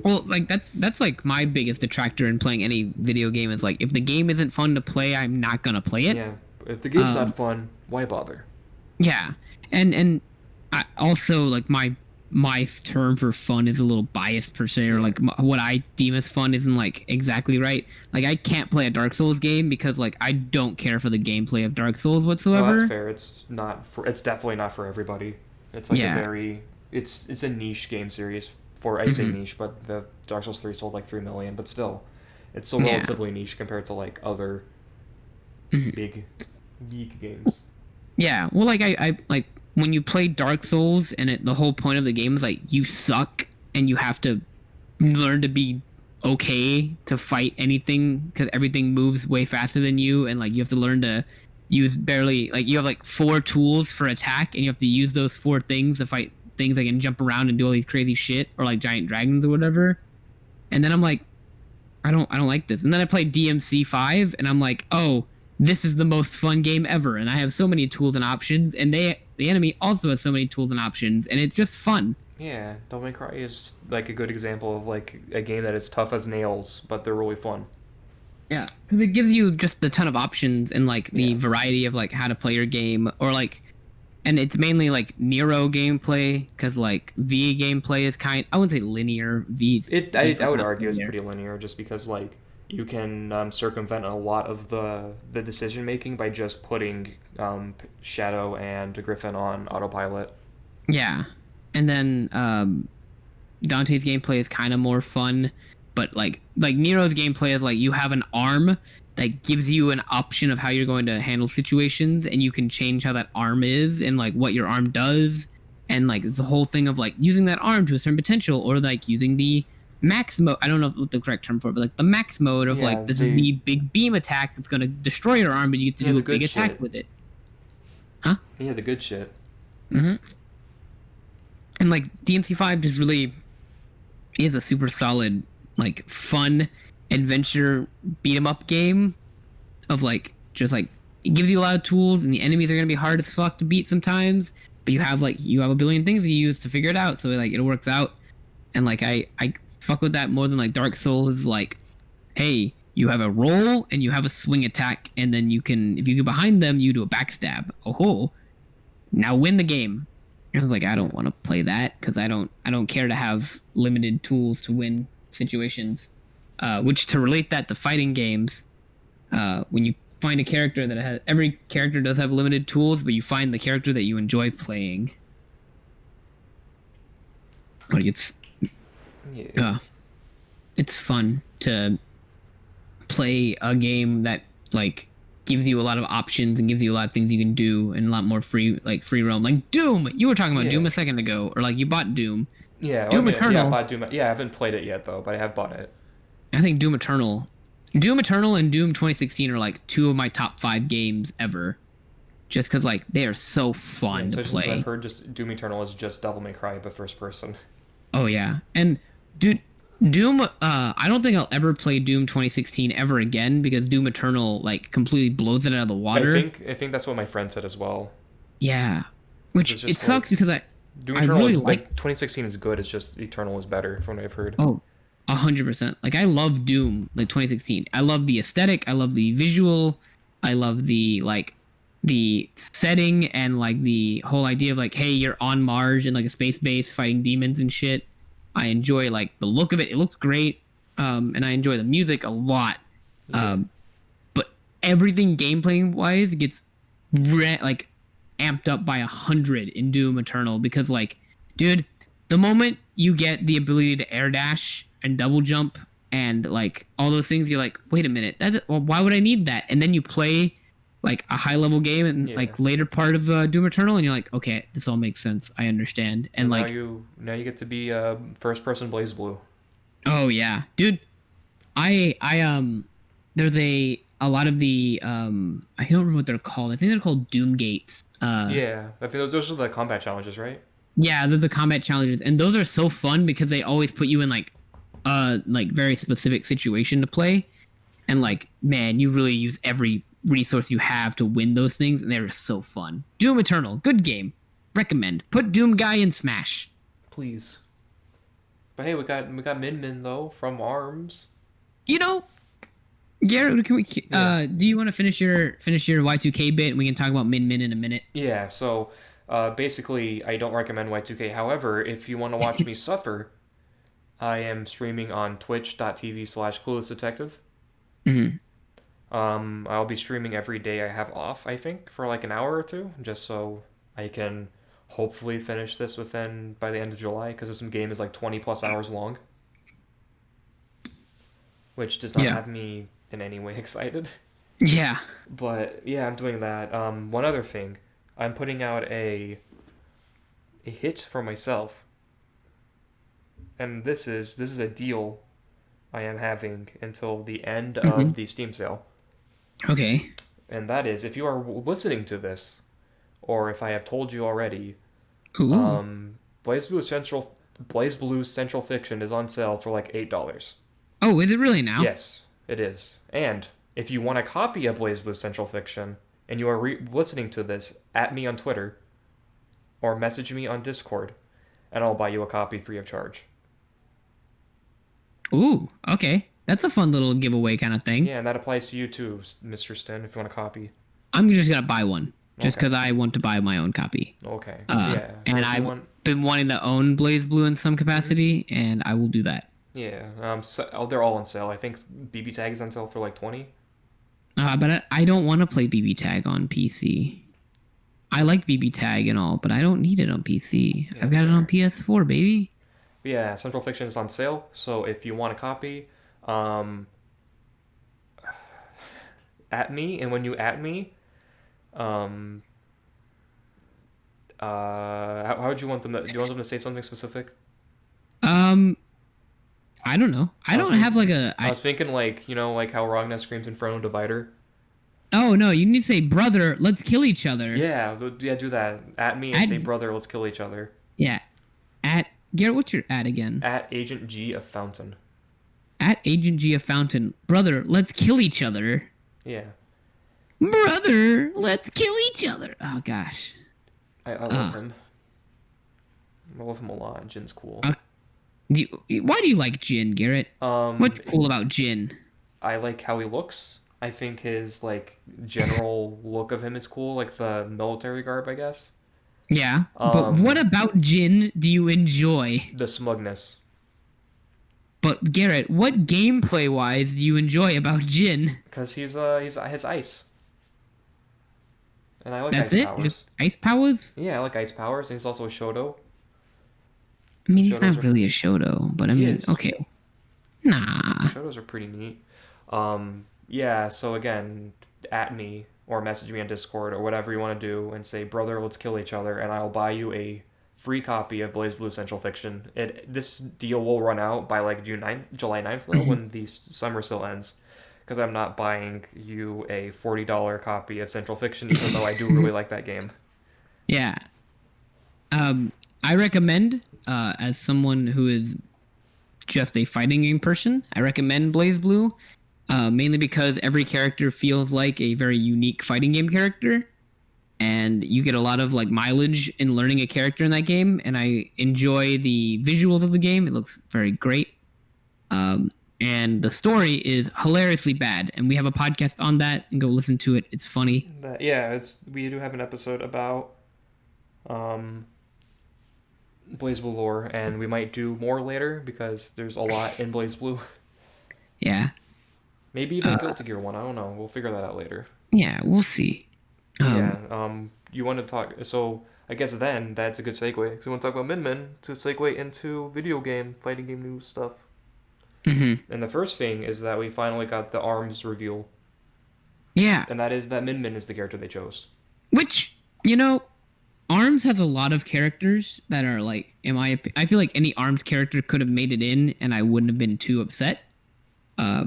Well, like that's like my biggest detractor in playing any video game is like if the game isn't fun to play, I'm not gonna play it. Yeah, if the game's Um, not fun, why bother? yeah, and I also like my term for fun is a little biased per se, or Yeah. like what I deem as fun isn't like exactly right. Like I can't play a Dark Souls game because like I don't care for the gameplay of Dark Souls No, that's whatsoever. fair. It's definitely not for everybody. It's like a Yeah. very it's a niche game series for I say Hmm. niche, but the Dark Souls 3 sold like 3 million, but still it's still Yeah. relatively niche compared to like other Mhm. big geek games. Yeah. Well, like I like when you play Dark Souls and the whole point of the game is like you suck and you have to learn to be okay to fight anything because everything moves way faster than you, and like you have to learn to use barely like you have like four tools for attack and you have to use those four things to fight things that can jump around and do all these crazy shit or like giant dragons or whatever. And then I'm like, I don't like this. And then I played DMC5 and I'm like, oh, this is the most fun game ever. And I have so many tools and options, and the enemy also has so many tools and options, and it's just fun. Yeah, Devil May Cry is like a good example of like a game that is tough as nails, but they're really fun. Yeah, because it gives you just a ton of options and like the Yeah. variety of like how to play your game, or like, and it's mainly like Nero gameplay because like V gameplay is I wouldn't say linear. V I would not argue it's linear. pretty linear just because like you can circumvent a lot of the decision making by just putting Shadow and Griffin on autopilot. Yeah, and then Dante's gameplay is kind of more fun, but like Nero's gameplay is like you have an arm that gives you an option of how you're going to handle situations, and you can change how that arm is and like what your arm does, and like it's a whole thing of like using that arm to a certain potential, or like using the max mode. I don't know what the correct term for it, but like the max mode of like this is the big beam attack that's gonna destroy your arm, but you get to do a big attack with it. Huh? Yeah, the good shit. Mm-hmm. And like DMC5 just really is a super solid, like fun adventure beat 'em up game of like just like it gives you a lot of tools, and the enemies are gonna be hard as fuck to beat sometimes, but you have a billion things you use to figure it out, so like it works out. And like I fuck with that more than like Dark Souls. Like, hey, you have a roll and you have a swing attack, and then you can, if you get behind them, you do a backstab. Oh, now win the game. And I was like, I don't want to play that because I don't care to have limited tools to win situations. Which, to relate that to fighting games, when you find a character that has, every character does have limited tools, but you find the character that you enjoy playing. Like it's fun to play a game that like gives you a lot of options and gives you a lot of things you can do, and a lot more free roam. Like Doom, you were talking about Doom a second ago, or like you bought Doom. Yeah, Doom Eternal. Yeah, I bought Doom. Yeah, I haven't played it yet though, but I have bought it. I think Doom Eternal and Doom 2016 are like two of my top 5 games ever, just because like they are so fun to play. I've heard just Doom Eternal is just Devil May Cry but first person. Oh yeah, and dude, Doom. I don't think I'll ever play Doom 2016 ever again because Doom Eternal like completely blows it out of the water. I think that's what my friend said as well. Yeah, which it sucks because Doom Eternal is like 2016 is good. It's just Eternal is better from what I've heard. Oh, 100%. Like I love Doom like 2016. I love the aesthetic. I love the visual. I love the setting and like the whole idea of like, hey, you're on Mars in like a space base fighting demons and shit. I enjoy like the look of it. It looks great. And I enjoy the music a lot. But everything gameplay wise gets like amped up by 100 in Doom Eternal because like, dude, the moment you get the ability to air dash and double jump and like all those things, you're like, wait a minute, why would I need that? And then you play like a high level game and like later part of Doom Eternal, and you're like, okay, this all makes sense. I understand. And like now you get to be first person Blazblue. Oh yeah, dude. There's a lot of the I don't remember what they're called. I think they're called Doom Gates. Yeah, I think those are the combat challenges, right? Yeah, they're the combat challenges, and those are so fun because they always put you in like very specific situation to play, and like, man, you really use every resource you have to win those things, and they're so fun. Doom Eternal, good game. Recommend. Put Doom Guy in Smash. Please. But hey, we got Min Min though from ARMS. You know, Garrett, can we? Do you want to finish your Y2K bit, and we can talk about Min Min in a minute? Yeah. So, basically, I don't recommend Y2K. However, if you want to watch me suffer, I am streaming on twitch.tv/cluelessdetective. Mm-hmm. I'll be streaming every day I have off, I think, for like an hour or two, just so I can hopefully finish this by the end of July, because this game is like 20 plus hours long, which does not have me in any way excited. Yeah. But yeah, I'm doing that. One other thing, I'm putting out a hit for myself, and this is a deal I am having until the end of the Steam sale. Okay. And that is, if you are listening to this, or if I have told you already, Blazblue Central Fiction is on sale for like $8. Oh, is it really now? Yes, it is. And if you want a copy of Blazblue Central Fiction, and you are listening to this, at me on Twitter, or message me on Discord, and I'll buy you a copy free of charge. Ooh, okay. That's a fun little giveaway kind of thing. Yeah, and that applies to you too, Mr. Sten, if you want a copy. I'm just going to buy one, just because I want to buy my own copy. Okay. Yeah. So and I've been wanting to own Blazblue in some capacity, and I will do that. Yeah. They're all on sale. I think BB Tag is on sale for like 20. But I don't want to play BB Tag on PC. I like BB Tag and all, but I don't need it on PC. Yeah, I've got it on PS4, baby. Yeah, Central Fiction is on sale, so if you want a copy, um, at me, and when you at me, um, how would you want them to? Do you want them to say something specific? Um, I don't know. I I was don't have thinking, like a. I I. was thinking like like how Ragnar screams Inferno Divider. Oh no, you need to say, brother, let's kill each other. Yeah, yeah, do that. At me and At say, brother, let's kill each other. yeah, at Garrett, what's your at again? At Agent G of Fountain. At Agent G of Fountain, brother, let's kill each other. Yeah, Brother, let's kill each other. Oh gosh. I love him. I love him a lot. Jin's cool. Uh, why do you like Jin, Garrett? Um, What's cool about Jin? I like how he looks. I think his like general look of him is cool, like the military garb, I guess. Yeah, but what about Jin do you enjoy? The smugness, But Garrett, what gameplay wise do you enjoy about Jin? because he's his ice, and I like That's ice it? Just powers. ice powers? Yeah, I like ice powers, and he's also a Shoto. I mean, he's Shotos not are really a Shoto, but I he mean, is. okay. Nah. Shotos are pretty neat. Yeah. So again, at me or message me on Discord or whatever you want to do, and say, brother, let's kill each other, and I'll buy you a free copy of Blazblue Central Fiction. This deal will run out by like July 9th though, when the summer still ends. Because I'm not buying you a $40 copy of Central Fiction, even though I do really like that game. Yeah. I recommend, as someone who is just a fighting game person, I recommend BlazBlue, mainly because every character feels like a very unique fighting game character, and you get a lot of like mileage in learning a character in that game. And I enjoy the visuals of the game; it looks very great. And the story is hilariously bad, and we have a podcast on that, and go listen to it. It's funny. Yeah, we do have an episode about um, BlazBlue lore, and we might do more later because there's a lot in BlazBlue. Yeah, Maybe even Guilty Gear one. I don't know. We'll figure that out later. yeah, we'll see. Yeah. You want to talk? So I guess then that's a good segue. So we want to talk about Min Min to segue into video game fighting game news stuff. Mm-hmm. And the first thing is that we finally got the ARMS reveal, Yeah, and that is that Min Min is the character they chose. which ARMS has a lot of characters that are like, I feel like any ARMS character could have made it in, and I wouldn't have been too upset. Uh,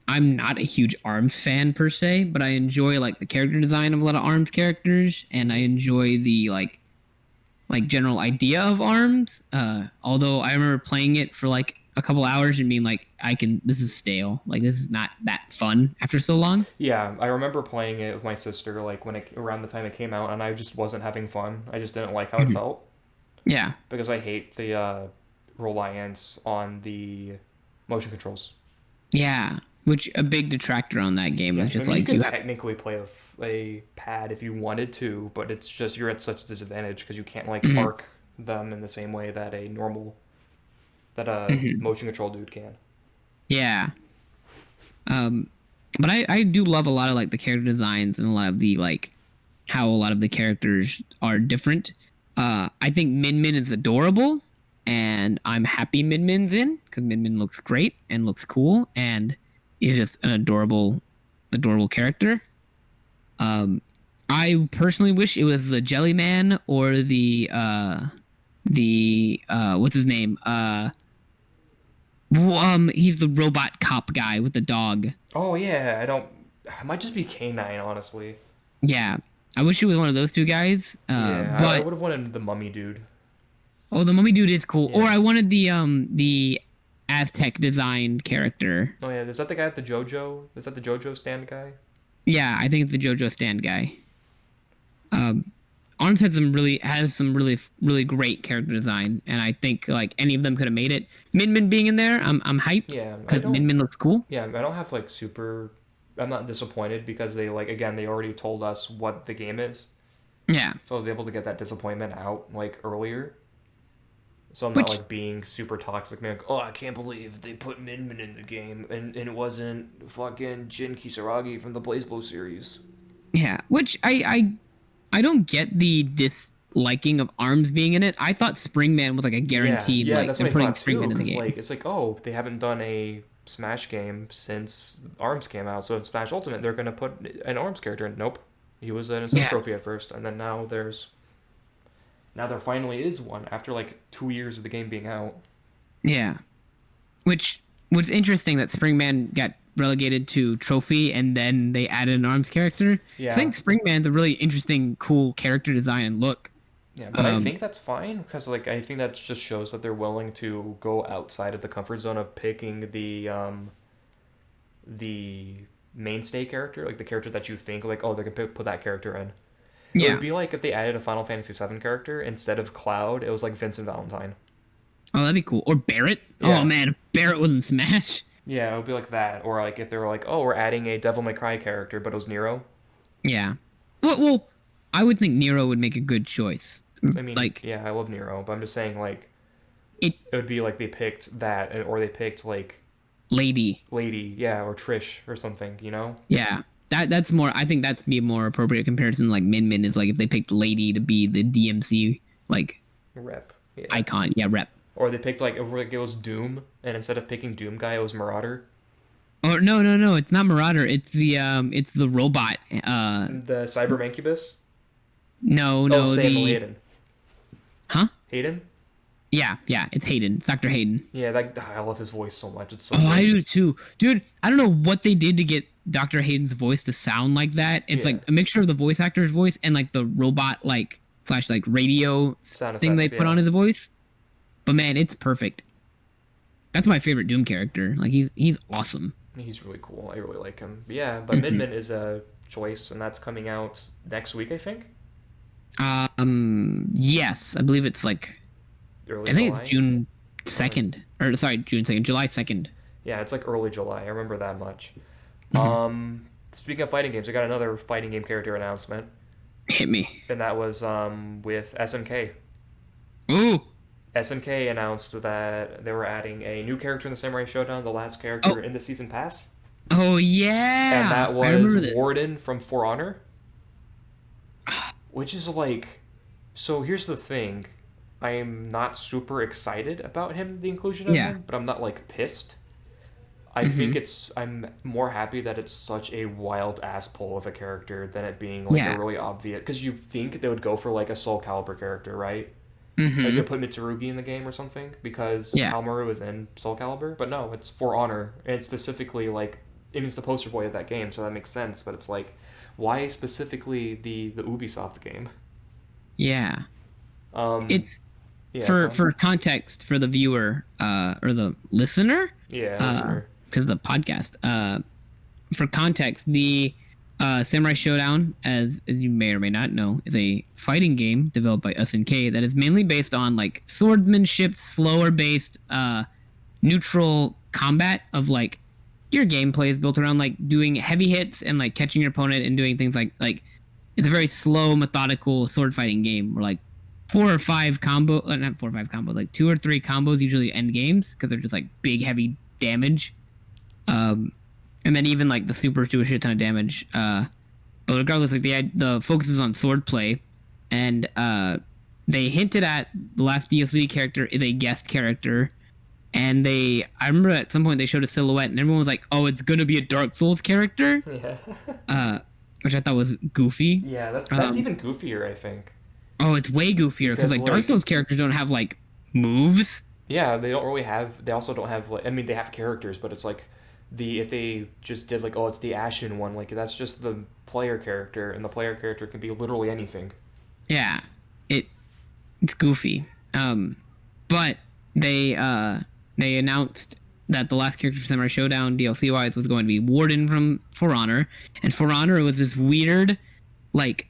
I'm not a huge ARMS fan per se, but I enjoy like the character design of a lot of ARMS characters, and I enjoy the like general idea of ARMS. Although I remember playing it for like a couple hours and being like, this is stale. Like this is not that fun after so long. Yeah, I remember playing it with my sister like around the time it came out, and I just wasn't having fun. I just didn't like how it felt Yeah. because I hate the reliance on the motion controls. Yeah. Which a big detractor on that game Yeah, is just I mean, like you could technically play a pad if you wanted to, but it's just you're at such a disadvantage because you can't like arc them in the same way that a motion control dude can. yeah. But I do love a lot of like the character designs and a lot of the like how a lot of the characters are different. I think Min Min is adorable, and I'm happy Min Min's in because Min Min looks great and looks cool and is just an adorable character. I personally wish it was the Jelly Man or the what's his name? He's the robot cop guy with the dog. Oh yeah, it might just be K9, honestly. Yeah, I wish it was one of those two guys. Yeah, I But would have wanted the mummy dude. oh, the mummy dude is cool. Yeah. Or I wanted the Aztec designed character. Oh yeah, is that the guy at the JoJo? Is that the JoJo stand guy? Yeah, I think it's the JoJo stand guy. Arms has some really great character design, and I think like any of them could have made it. Min Min being in there, I'm hyped. Yeah, because Min Min looks cool. Yeah, I don't have like super. I'm not disappointed because they they already told us what the game is, Yeah, so I was able to get that disappointment out like earlier. So I'm not Which- like being super toxic, man. Like, oh, I can't believe they put Min Min in the game, and it wasn't fucking Jin Kisaragi from the BlazBlue series. yeah. Which I don't get the liking of Arms being in it. I thought Springman was like a guaranteed Yeah, like that's them what I putting thought too. Springman in the Because game. like it's like, oh, they haven't done a Smash game since Arms came out. So in Smash Ultimate, they're gonna put an Arms character in. Nope, he was an assist Yeah, trophy at first, and then now there finally is one after like 2 years of the game being out. yeah. Which was interesting that Springman got relegated to trophy and then they added an Arms character. I Yeah, think Springman's a really interesting, cool character design and look. yeah, but I Um, think that's fine because like I think that just shows that they're willing to go outside of the comfort zone of picking the mainstay character, like the character that you think like, oh, they can put that character in. It would yeah. be like if they added a Final Fantasy VII character instead of Cloud, it was like Vincent Valentine. Oh, that'd be cool. Or Barrett. Oh Yeah. man, if Barrett was in Smash. Yeah, it would be like that. Or like if they were like, oh, we're adding a Devil May Cry character, but it was Nero. Yeah. Well, I would think Nero would make a good choice. I mean, Like yeah, I love Nero, but I'm just saying like it, it would be like they picked that, or they picked like Lady. Lady, yeah, or Trish or something, you know? Yeah. That's more. I think that's be a more appropriate comparison. Like Min Min is like if they picked Lady to be the DMC like Rep. Yeah. icon. Yeah, rep. Or they picked like it was Doom, and instead of picking Doom guy, it was Marauder. Or no, it's not Marauder. It's the robot. The Cyber Mancubus. No, Oh, Samuel the Hayden. huh? Hayden? Yeah, it's Hayden. It's Dr. Hayden. Yeah, that I love his voice so much. It's so Oh, I great. do too, dude. I don't know what they did to get Dr. Hayden's voice to sound like that. It's Yeah. like a mixture of the voice actor's voice and like the robot like slash like radio Sound thing they effects, put yeah. on his voice. But man, it's perfect. That's my favorite Doom character. Like he's awesome. He's really cool. I really like him. But yeah, but Min Min is a choice, and that's coming out next week, I think. Yes, I believe it's like Early I think July. it's June 2nd or sorry, June 2nd, July 2nd. Yeah, it's like early July. I remember that much. Mhm. Speaking of fighting games, I got another fighting game character announcement, Hit me. and that was with SNK. Ooh. SNK announced that they were adding a new character in the Samurai Showdown, the last character Oh. in the season pass, Oh yeah. and that I remember was this. Warden from For Honor, which is like, so here's the thing, I am not super excited about him, the inclusion of Yeah. him, but I'm not like pissed. I Mm-hmm. think I'm more happy that it's such a wild ass pull of a character than it being like Yeah. a really obvious, because you think they would go for like a Soul Calibur character, right? Mm-hmm. Like they put Mitsurugi in the game or something because Yeah. Haomaru is in Soul Calibur, but no, it's For Honor, and it's specifically like, I mean, it's the poster boy of that game, so that makes sense. But it's like, why specifically the Ubisoft game? Yeah. It's Yeah, for context for the viewer or the listener yeah, listener. because the podcast for context the Samurai Showdown, as you may or may not know, is a fighting game developed by SNK that is mainly based on like swordsmanship, slower based neutral combat of like your gameplay is built around like doing heavy hits and like catching your opponent and doing things like it's a very slow, methodical sword fighting game where like not 4 or 5 combos, like 2 or 3 combos usually end games because they're just like big, heavy damage. And then even like the supers do a shit ton of damage. But regardless, like the focus is on sword play, and they hinted at the last DLC character is a guest character, and I remember at some point they showed a silhouette, and everyone was like, "Oh, it's gonna be a Dark Souls character," Yeah, which I thought was goofy. yeah, that's Um, even goofier, I think. Oh, it's way goofier because Because, like Dark like- Souls characters don't have like moves. Yeah, they don't really have. They also don't have like. I mean, they have characters, but it's like if they just did like, oh, it's the Ashen one, like that's just the player character, and the player character can be literally anything. Yeah, it's goofy. But they announced that the last character for Samurai Showdown DLC wise was going to be Warden from For Honor, and For Honor was this weird, like,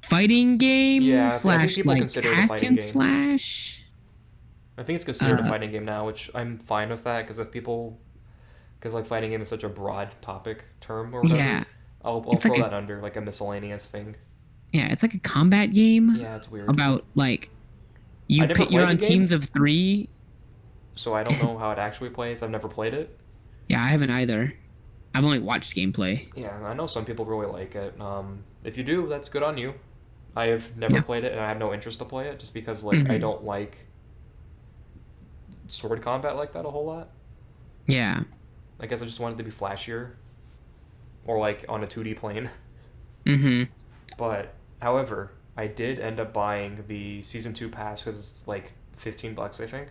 fighting game Yeah, I think slash people like consider it a hack fighting and game. slash. I think it's considered a fighting game now, which I'm fine with that because like fighting game is such a broad topic term or whatever. Yeah, I'll It's throw like that under like a miscellaneous thing. yeah, it's like a combat game Yeah, it's weird. about like I never you're played on the game. teams of 3. So I don't know how it actually plays. I've never played it. Yeah, I haven't either. I've only watched gameplay. Yeah, I know some people really like it. If you do, that's good on you. I have never played it, and I have no interest to play it, just because like I don't like sword combat like that a whole lot. Yeah. I guess I just wanted to be flashier, or like on a 2D plane. Mm-hmm. But however, I did end up buying the season 2 pass because it's like $15, I think.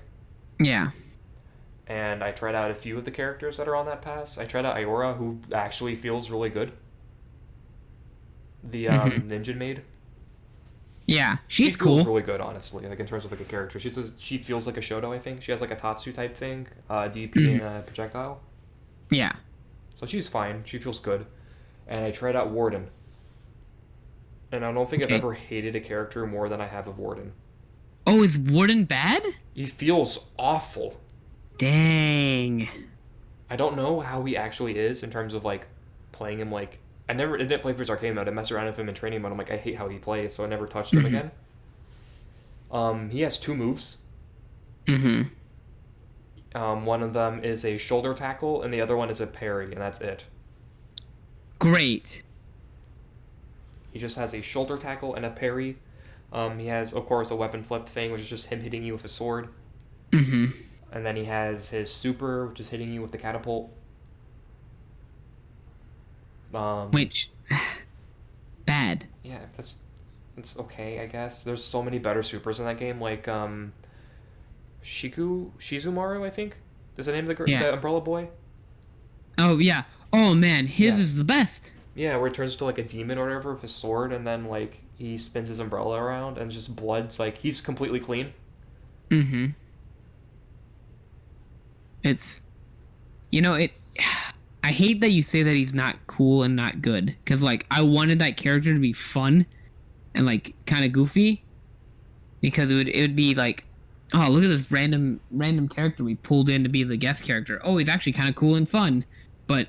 Yeah. And I tried out a few of the characters that are on that pass. I tried out Iora, who actually feels really good. The ninja maid. Yeah, She she's feels cool. really good, honestly. Like in terms of like a character, she feels like a Shoto. I think she has like a Tatsu type thing, DP and a projectile. Yeah. So she's fine. She feels good. And I tried out Warden, and I don't think I've ever hated a character more than I have of Warden. Oh, is Warden bad? He feels awful. Dang. I don't know how he actually is in terms of like playing him. Like I didn't play for his arcade mode. I messed around with him in training mode. I'm like, I hate how he plays, so I never touched him again. He has 2 moves. Mm-hmm. One of them is a shoulder tackle, and the other one is a parry, and that's it. Great. He just has a shoulder tackle and a parry. He has, of course, a weapon flip thing, which is just him hitting you with a sword. Mm-hmm. And then he has his super, which is hitting you with the catapult. Which, bad. Yeah, it's okay, I guess. There's so many better supers in that game, like Shizumaru, I think. Is the name of the umbrella boy? Oh yeah. Oh man, his is the best. Yeah, where it turns to like a demon or whatever with his sword, and then like he spins his umbrella around, and just blood's like he's completely clean. Mm-hmm. It's, I hate that you say that he's not cool and not good, because like I wanted that character to be fun and like kind of goofy, because it would be like, oh, look at this random character we pulled in to be the guest character. Oh, he's actually kind of cool and fun, but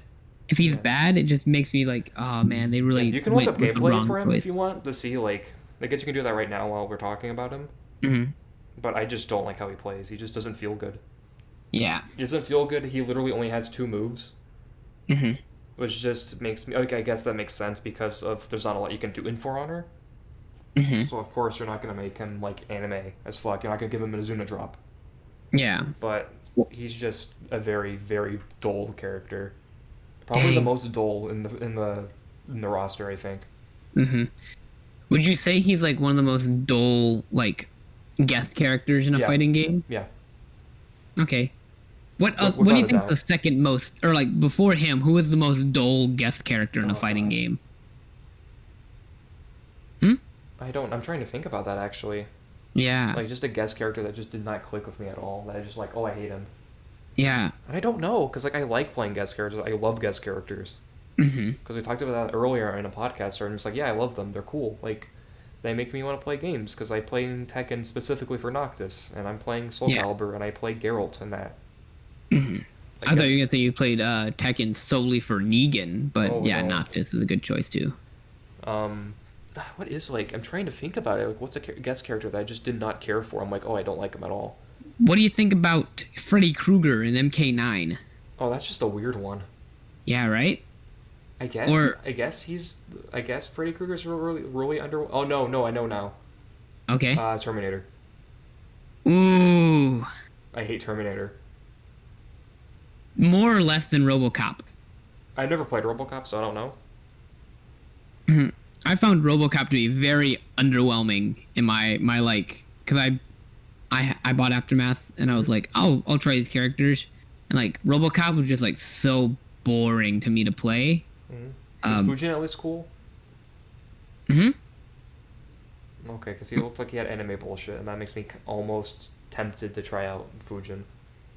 if he's bad, it just makes me like, oh man, they really. You can look up gameplay for him choice. if you want to see like. I guess you can do that right now while we're talking about him. Mm-hmm. But I just don't like how he plays. He just doesn't feel good. Yeah. He doesn't feel good. He literally only has 2 moves. Mm-hmm. Which just makes me... Okay, I guess that makes sense because of there's not a lot you can do in For Honor. Mm-hmm. So, of course, you're not going to make him, like, anime as fuck. You're not going to give him an Azuna drop. Yeah. But he's just a very, very dull character. Probably the most dull in the roster, I think. Mm-hmm. Would you say he's, like, one of the most dull, like, guest characters in a fighting game? Yeah. Okay. What do you think is the second most, or like before him, who is the most dull guest character in a fighting game? I'm trying to think about that actually. Yeah. Like just a guest character that just did not click with me at all. That I just like, oh, I hate him. Yeah. And I don't know, because like I like playing guest characters. I love guest characters. Mm-hmm. Because we talked about that earlier in a podcast, and I'm just like, yeah, I love them. They're cool. Like, they make me want to play games, because I play Tekken specifically for Noctis, and I'm playing Soul Calibur, and I play Geralt in that. Mm-hmm. I thought you were going to say you played Tekken solely for Negan, but Noctis is a good choice too. What is, like, I'm trying to think about it. Like, what's a guest character that I just did not care for? I'm like, oh, I don't like him at all. What do you think about Freddy Krueger in MK9? Oh, that's just a weird one. Yeah, right? I guess Freddy Krueger's really under... Oh, no, I know now. Okay. Terminator. Ooh. I hate Terminator. More or less than Robocop. I've never played Robocop, so I don't know. Mm-hmm. I found Robocop to be very underwhelming in my like, because I bought Aftermath and I was like, I'll try these characters, and like Robocop was just like so boring to me to play. Is Fujin at least cool? Mm-hmm. Okay, because he looked like he had anime bullshit, and that makes me almost tempted to try out Fujin.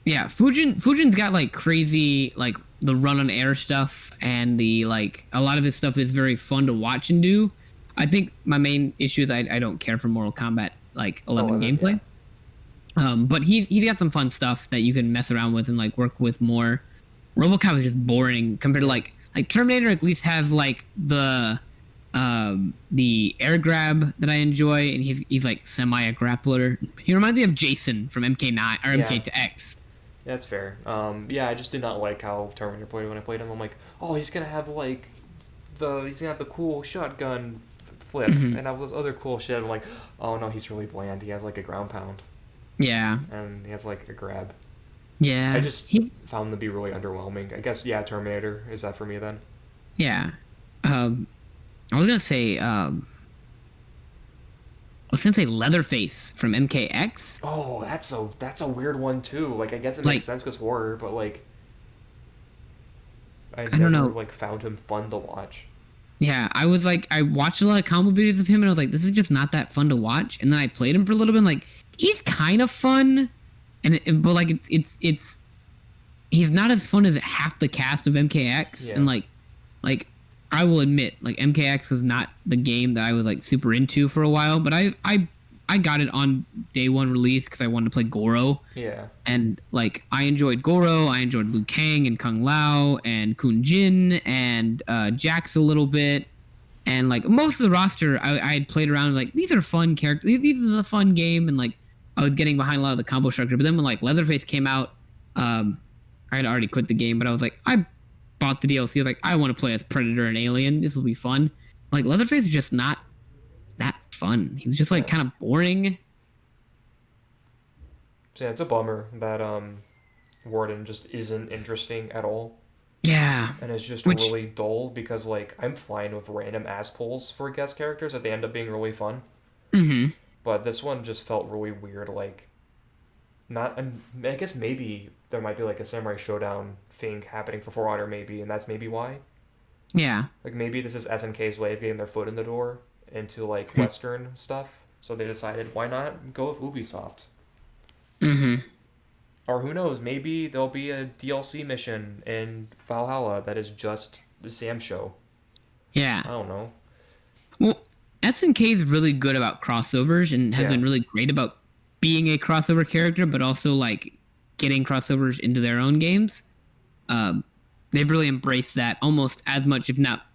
Yeah, Fujin's got like crazy like the run on air stuff, and the like a lot of his stuff is very fun to watch and do. I think my main issue is I don't care for Mortal Kombat like 11 gameplay. Yeah. But he's got some fun stuff that you can mess around with and like work with more. Robocop is just boring compared to like Terminator at least has like the air grab that I enjoy, and he's like semi a grappler. He reminds me of Jason from MK9 or MK2X. That's fair. I just did not like how Terminator played when I played him. I'm like, oh, he's gonna have the cool shotgun flip, and all this other cool shit. I'm like, oh no, he's really bland. He has like a ground pound, Yeah. and he has like a grab. I Yeah. just found them to be really underwhelming. I guess yeah, Terminator is that for me then. Yeah. Um, I was gonna say Leatherface from MKX. Oh, that's a weird one too. Like I guess it Like, makes sense because horror, but like I I don't never know. like found him fun to watch. Yeah, I was like, I watched a lot of combo videos of him, and I was like, this is just not that fun to watch. And then I played him for a little bit, and like, he's kind of fun, but like, it's he's not as fun as half the cast of MKX. Yeah. And like, I will admit, like, MKX was not the game that I was like super into for a while, but I got it on day one release because I wanted to play Goro. Yeah. And like I enjoyed Goro, I enjoyed Liu Kang and Kung Lao and Kun Jin and Jax a little bit, and like most of the roster I had played around like these are fun characters. These is a fun game, and like I was getting behind a lot of the combo structure. But then when like Leatherface came out, I had already quit the game, but I was like I bought the DLC. I was like I want to play as Predator and Alien. This will be fun. Like Leatherface is just not that fun. He was just like kind of boring. So yeah, it's a bummer that Warden just isn't interesting at all. Yeah. And it's just Which really dull because like I'm fine with random ass pulls for guest characters that they end up being really fun. mm-hmm. But this one just felt really weird, like not I guess maybe there might be like a Samurai Showdown thing happening for For Honor maybe, and that's maybe why. Yeah. Like maybe this is SNK's way of getting their foot in the door into like Western stuff. So they decided why not go with Ubisoft? Mm-hmm. Or who knows, maybe there'll be a DLC mission in Valhalla that is just the Sam show. Yeah. I don't know. Well, SNK is really good about crossovers and has Yeah. been really great about being a crossover character, but also like getting crossovers into their own games. They've really embraced that almost as much, if not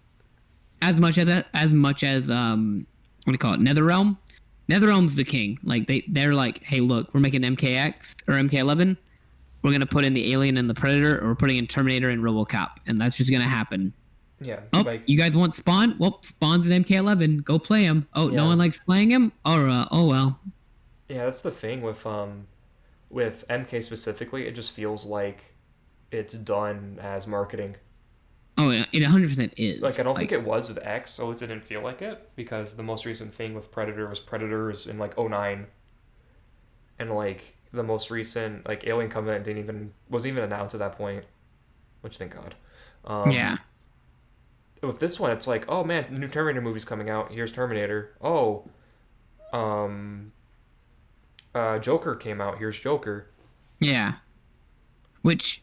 as much as what do you call it, NetherRealm. NetherRealm's the king. Like they're like, hey, look, we're making MKX or MK11. We're gonna put in the Alien and the Predator, or we're putting in Terminator and Robocop, and that's just gonna happen. Yeah. Oh, Like you guys want Spawn? Well, Spawn's an MK11. Go play him. Oh, Yeah. no one likes playing him? Or, oh well. yeah, that's the thing with MK specifically, it just feels like it's done as marketing. Oh, it 100% is. Like I don't think it was with X, always didn't feel like it because the most recent thing with Predator was Predators in like '09. And like the most recent like Alien Covenant wasn't even announced at that point, which thank God. Yeah. With this one, it's like, oh man, new Terminator movie's coming out. Here's Terminator. Oh, Joker came out. Here's Joker. Yeah. Which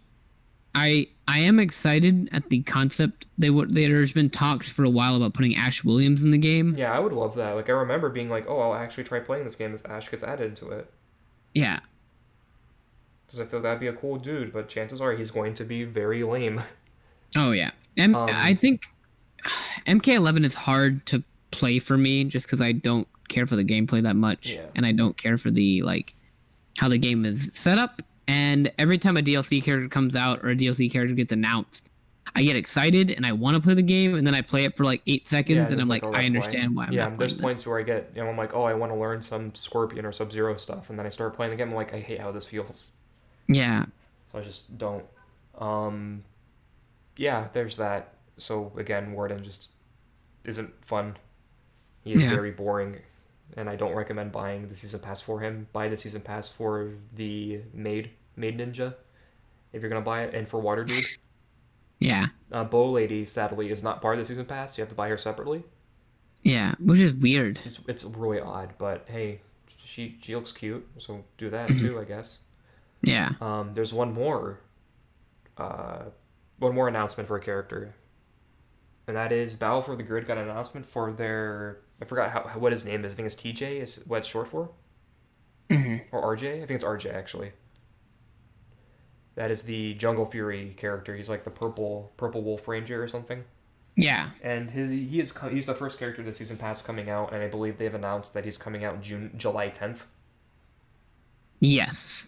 I am excited at the concept. There's been talks for a while about putting Ash Williams in the game. Yeah, I would love that. Like I remember being like, oh, I'll actually try playing this game if Ash gets added into it. Yeah. Because I feel that'd be a cool dude, but chances are he's going to be very lame. Oh yeah. I think MK11 is hard to play for me just because I don't care for the gameplay that much, Yeah. and I don't care for the like how the game is set up. And every time a DLC character comes out or a DLC character gets announced, I get excited and I want to play the game, and then I play it for like 8 seconds, Yeah, and I'm it's like, oh, I that's understand why I'm Yeah, not there's playing points where I get, I'm like, oh, I want to learn some Scorpion or Sub-Zero stuff, and then I start playing the game, I'm like, I hate how this feels. that. Yeah. So I just don't. Yeah, there's that. So again, Warden just isn't fun. He is Yeah. very boring, and I don't recommend buying the season pass for him. Buy the season pass for the maid ninja, if you're gonna buy it, and for Water Dude. Yeah. Bow Lady, sadly, is not part of the season pass. You have to buy her separately. Yeah. Which is weird. It's really odd, but hey, she looks cute, so do that Mm-hmm. too, I guess. Yeah. There's one more announcement for a character, and that is Battle for the Grid got an announcement for their, I forgot what his name is. I think it's TJ is what it's short for, or RJ. I think it's RJ actually. That is the Jungle Fury character. He's like the purple Wolf Ranger or something. Yeah. And he's the first character this season pass coming out, and I believe they've announced that he's coming out July 10th. Yes.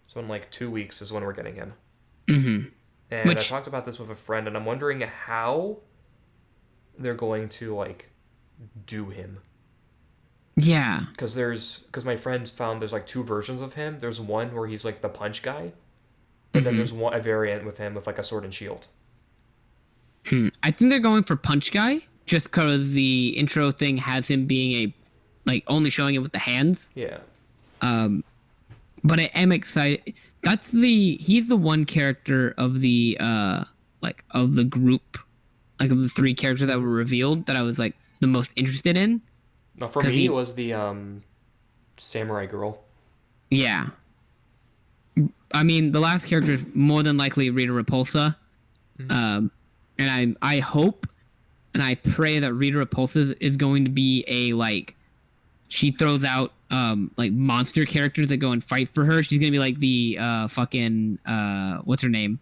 So in like 2 weeks is when we're getting him. Mm-hmm. And I Which- talked about this with a friend, and I'm wondering how they're going to like do him. Yeah. Because my friends found there's like two versions of him. There's one where he's like the punch guy, but then there's a variant with him with like a sword and shield. I think they're going for punch guy just because the intro thing has him being only showing it with the hands. Yeah. But I am excited. He's the one character of the of the group, like of the three characters that were revealed that I was like the most interested in. No, for me it was the samurai girl. Yeah. I mean, the last character is more than likely Rita Repulsa. And I hope and I pray that Rita Repulsa is going to be she throws out like monster characters that go and fight for her. She's gonna be like the fucking what's her name?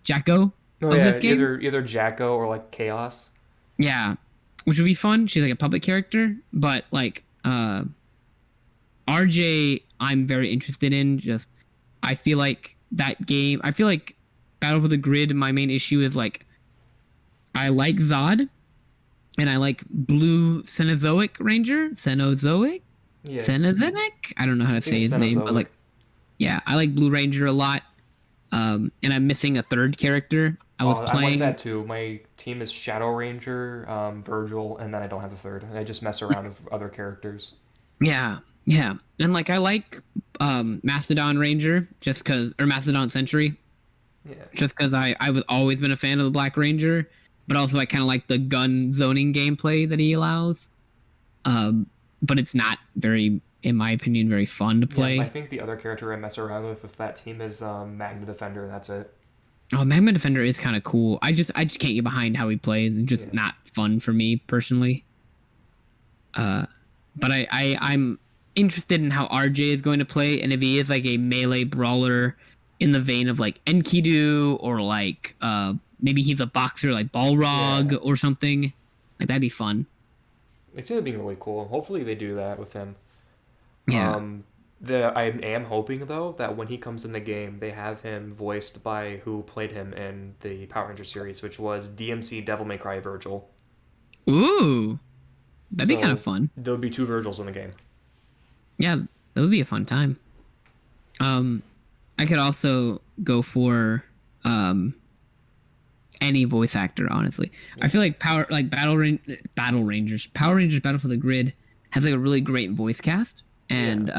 Jacko of this game? Either Jacko or like Chaos. Yeah. Which would be fun. She's like a puppet character, but like RJ I'm very interested in. Just I feel like that game Battle for the Grid, my main issue is like I like Zod and I like Blue Cenozoic Ranger. Cenozoic? Yeah. Cenozoic? I don't know how to say his name, but like yeah, I like Blue Ranger a lot. And I'm missing a third character. I like that too. My team is Shadow Ranger, Virgil, and then I don't have a third. I just mess around with other characters. Yeah. Yeah. And like I like Mastodon Ranger or Mastodon Sentry. Yeah. Just because I've always been a fan of the Black Ranger, but also I kind of like the gun zoning gameplay that he allows. But it's not very, in my opinion, very fun to play. Yeah, I think the other character I mess around with that team is Magna Defender, and that's it. Oh, Magma Defender is kind of cool. I just can't get behind how he plays. It's just not fun for me personally. But I'm interested in how RJ is going to play, and if he is like a melee brawler in the vein of like Enkidu, or like maybe he's a boxer like Balrog or something. Like that'd be fun. It's gonna be really cool. Hopefully they do that with him. Yeah. I am hoping though that when he comes in the game, they have him voiced by who played him in the Power Ranger series, which was DMC Devil May Cry Virgil. Ooh, that'd be kind of fun. There'll be two Virgils in the game. Yeah, that would be a fun time. I could also go for any voice actor, honestly. Yeah. I feel like Power Rangers Battle for the Grid has like a really great voice cast, and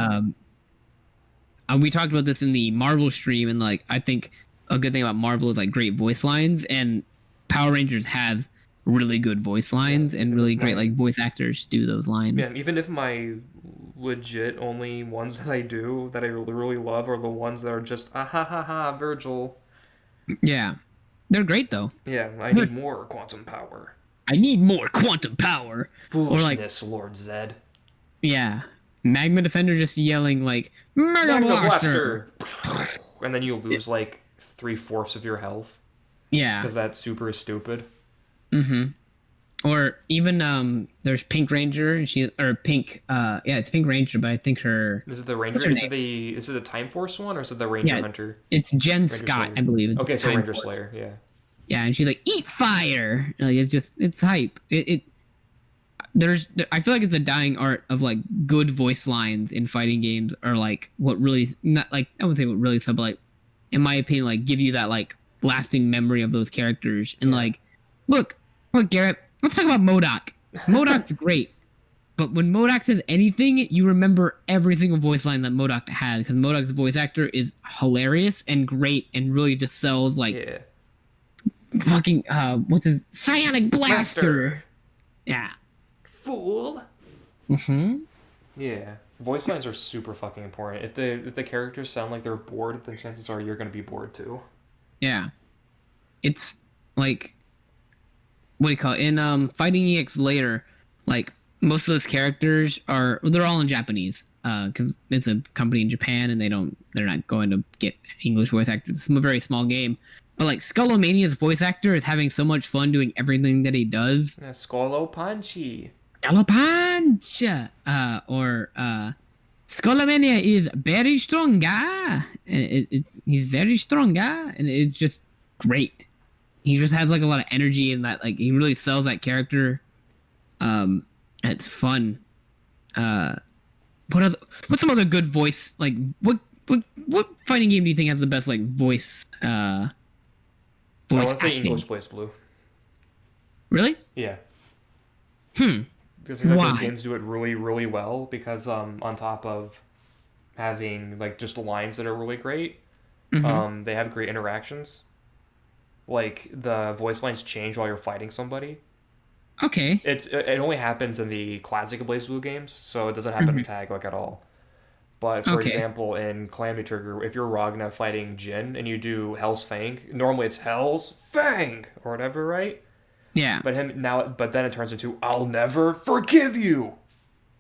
we talked about this in the Marvel stream, and like I think a good thing about Marvel is like great voice lines, and Power Rangers has really good voice lines and really great like voice actors do those lines. Yeah, even if my legit only ones that I do that I really love are the ones that are just ah ha ha ha Virgil. Yeah, they're great though. Yeah, I need more quantum power. I need more quantum power. Foolishness, Lord Zed. Yeah, Magma Defender just yelling like Mega Blaster, and then you lose like 3/4 of your health. Yeah, because that's super stupid. Mm-hmm. Or even there's Pink Ranger, and it's Pink Ranger, but I think her is it the Ranger? Is it the Time Force one, or is it the Ranger Hunter? It's Jen Scott, Slayer. I believe. It's okay, so Time Ranger Force. Slayer, yeah. Yeah, and she's like, eat fire. Like it's hype. I feel like it's a dying art of like good voice lines in fighting games, or like what really not like I wouldn't say what really sub like in my opinion like give you that like lasting memory of those characters. And like look Garrett, let's talk about MODOK. MODOK's great, but when MODOK says anything, you remember every single voice line that MODOK has, because MODOK's voice actor is hilarious and great and really just sells like fucking what's his Psionic Blaster. Yeah. Fool. Mm-hmm. Yeah. Voice lines are super fucking important. If the characters sound like they're bored, then chances are you're gonna be bored too. Yeah. It's like what do you call it? In Fighting EX later, like most of those characters they're all in Japanese. Because it's a company in Japan and they're not going to get English voice actors. It's a very small game. But like Skullomania's voice actor is having so much fun doing everything that he does. Skullopunchi. Skullopunch! Or Skullomania is very strong guy. He's very strong guy, and it's just great. He just has like a lot of energy, and that like he really sells that character. And it's fun. Uh, what's some other good voice like what fighting game do you think has the best like voice I voice want to say acting? English Blazblue. Really? Yeah. Hmm. Because I feel like those Why? games do it really, really well because on top of having like just lines that are really great, Mm-hmm. they have great interactions. Like the voice lines change while you're fighting somebody. Okay. It only happens in the classic BlazBlue games, so it doesn't happen in Hmm. Tag like at all. But for Okay. example, in Calamity Trigger, if you're Ragna fighting Jin and you do Hell's Fang, normally it's Hell's Fang or whatever, right? Yeah. But then it turns into I'll never forgive you.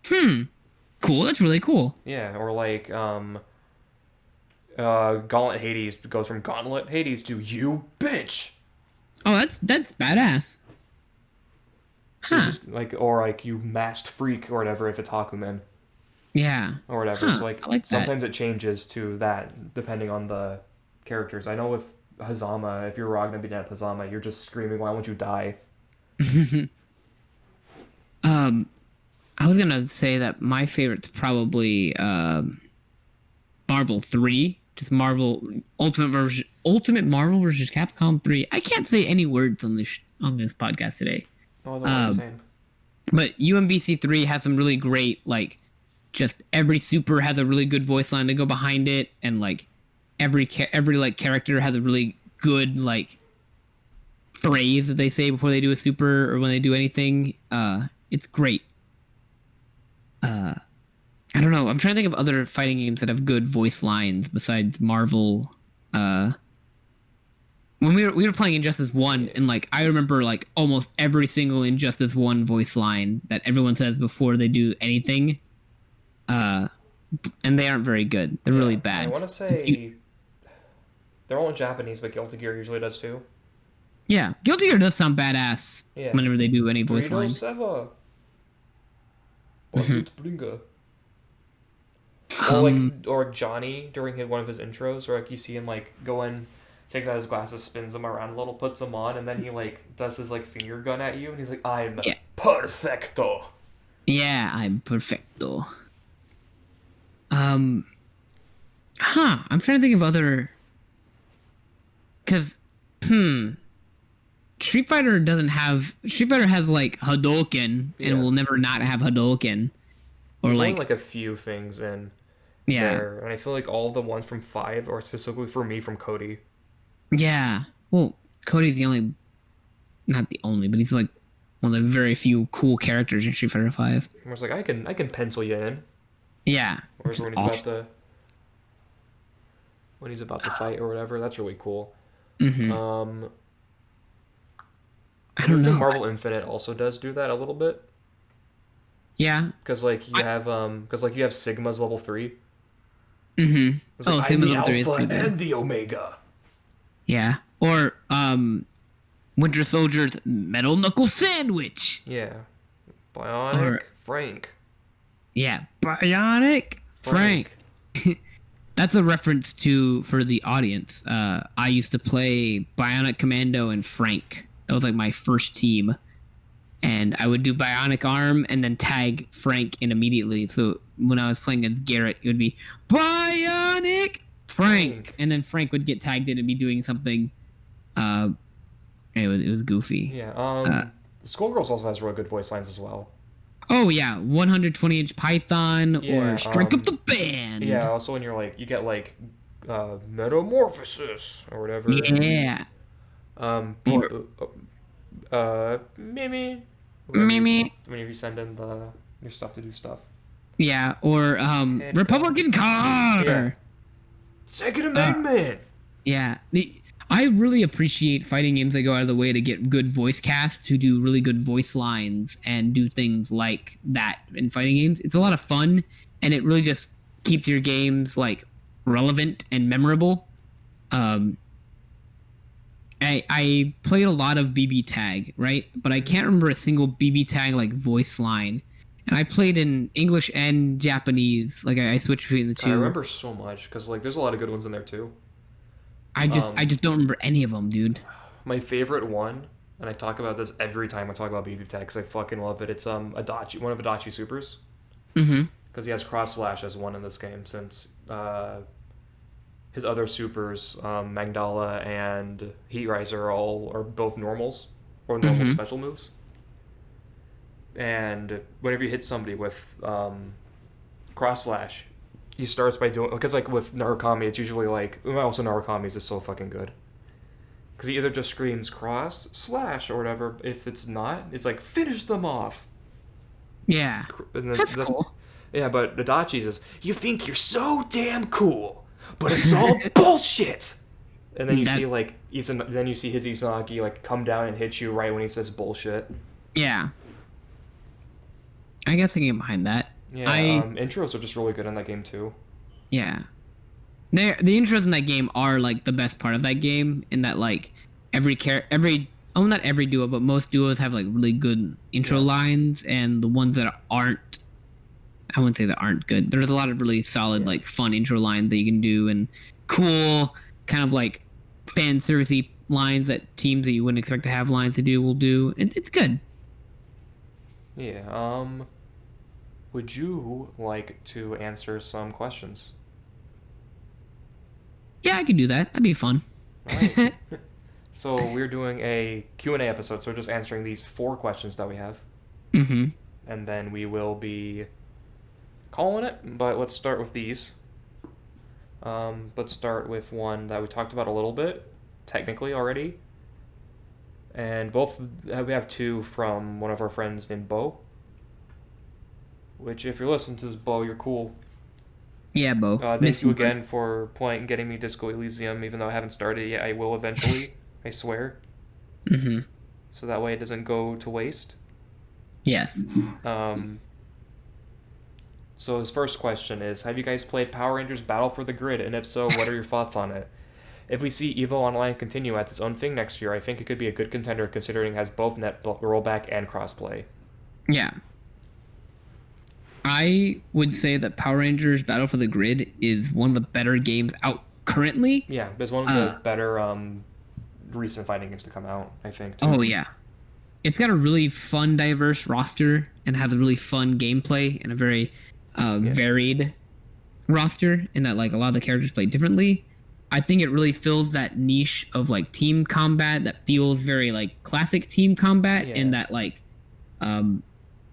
Hmm. Cool. That's really cool. Yeah, or like Gauntlet Hades goes from Gauntlet Hades to you bitch. Oh, that's badass. So it's Huh. just like or like you masked freak or whatever if it's Hakumen Yeah. or whatever. Huh. So like I like that. sometimes it changes to that depending on the characters. I know with Hazama, if you're Ragna beating up Hazama, you're just screaming, "Why won't you die?" um, I was gonna say that my favorite's probably Marvel 3, just Marvel Ultimate Marvel versus Capcom 3. I can't say any words on this podcast today. Oh, they're all the Um, same. but UMVC 3 has some really great like just every super has a really good voice line to go behind it, and like every like character has a really good like phrase that they say before they do a super or when they do anything. It's great. Uh, I don't know. I'm trying to think of other fighting games that have good voice lines besides Marvel. Uh, when we were playing Injustice 1, and like I remember like almost every single Injustice 1 voice line that everyone says before they do anything. Uh, and they aren't very good. They're really Yeah, I bad. want to If you, say they're all in Japanese, but Guilty Gear usually does too. yeah, Guilty Gear does sound badass Yeah, whenever they do any voice Burrito line. Seva, Hmm. Bagut Bringa. Um, Or Johnny during one of his intros, or like you see him like go in, takes out his glasses, spins them around a little, puts them on, and then he like does his like finger gun at you, and he's like, "I'm yeah, perfecto." yeah, I'm perfecto. Um, I'm trying to think of other, cause, hmm, Street Fighter has like Hadouken, and Yeah, will never not have Hadouken, or there's only like, like a few things in yeah, there, and I feel like all the ones from five are specifically for me from Cody. yeah. Well, Cody's the only, not the only, but he's like one of the very few cool characters in Street Fighter 5. I was like, I can pencil you in. Yeah, Whereas which is when awesome. he's about to fight or whatever, that's really cool. Hmm. Um, I I do don't think know. Marvel Infinite also does do that a little bit. Yeah. Because like I, you have Sigma's level 3. mm-hmm. It's like Oh, I'm Sigma the Level 3 is Alpha pretty good. and the Omega. Yeah. Or Winter Soldier's Metal Knuckle Sandwich. Yeah, Bionic Or Frank. yeah, Bionic Frank. Frank. That's a reference to for the audience. I used to play Bionic Commando and Frank. That was like my first team. And I would do Bionic Arm and then tag Frank in immediately. So when I was playing against Garrett, it would be Bionic Frank, Frank. and then Frank would get tagged in and be doing something. Uh, it was goofy. Yeah. Uh, Skullgirls also has real good voice lines as well. oh yeah, 120-inch Python or Yeah. Strike Up the Band. Yeah. Also, when you're like, you get like, Metamorphosis or whatever. Yeah. Beep. Or Mimi. Mimi. Whenever you send in your stuff to do stuff. Yeah. Or Head Republican Yeah. Car. Second Uh, Amendment. Yeah. I really appreciate fighting games that go out of the way to get good voice casts to do really good voice lines and do things like that in fighting games. It's a lot of fun, and it really just keeps your games like relevant and memorable. Um, I played a lot of BB Tag, right? But I can't remember a single BB Tag like voice line. And I played in English and Japanese. Like I switched between the I two. remember so much because like there's a lot of good ones in there too. I just don't remember any of them, dude. My favorite one, and I talk about this every time I talk about BB Tag because I fucking love it. It's Adachi, one of Adachi's supers, Mm-hmm. because he has cross slash as one in this game since his other supers, Magdala and Heat Riser, are both normals or normal Mm-hmm. special moves. And whenever you hit somebody with cross slash, he starts by doing, because like with Narukami, it's usually like, also Narukami's is so fucking good. Because he either just screams cross slash or whatever. If it's not, it's like finish them off. Yeah. And That's cool. Yeah, but Adachi's is, you think you're so damn cool, but it's all bullshit. And then you see like then you see his Izanagi like come down and hit you right when he says bullshit. Yeah. I guess I can get behind that. Yeah, intros are just really good in that game too. Yeah. The intros in that game are like the best part of that game, in that like not every duo, but most duos have like really good intro lines, and the ones that aren't, I wouldn't say that aren't good. There's a lot of really solid like fun intro lines that you can do, and cool kind of like fan servicey lines that teams that you wouldn't expect to have lines to do will do. It's good. Yeah, would you like to answer some questions? Yeah, I could do that. That'd be fun. Alright. So we're doing a Q&A episode, so we're just answering these 4 questions that we have. Mm-hmm. And then we will be calling it, but let's start with these. Let's start with one that we talked about a little bit, technically already. And both, we have 2 from one of our friends named Bo. Which, if you're listening to this, Bo, you're cool. Yeah, Bo. Thank you again for getting me Disco Elysium, even though I haven't started it yet. I will eventually, I swear. Mm-hmm. So that way it doesn't go to waste. Yes. So his first question is, have you guys played Power Rangers Battle for the Grid? And if so, what are your thoughts on it? If we see EVO Online continue as its own thing next year, I think it could be a good contender considering it has both net rollback and crossplay. Yeah. I would say that Power Rangers Battle for the Grid is one of the better games out currently. Yeah, it's one of the better recent fighting games to come out, I think, too. Oh, yeah. It's got a really fun, diverse roster and has a really fun gameplay and a very varied roster, in that like a lot of the characters play differently. I think it really fills that niche of like team combat that feels very like classic team combat, in that like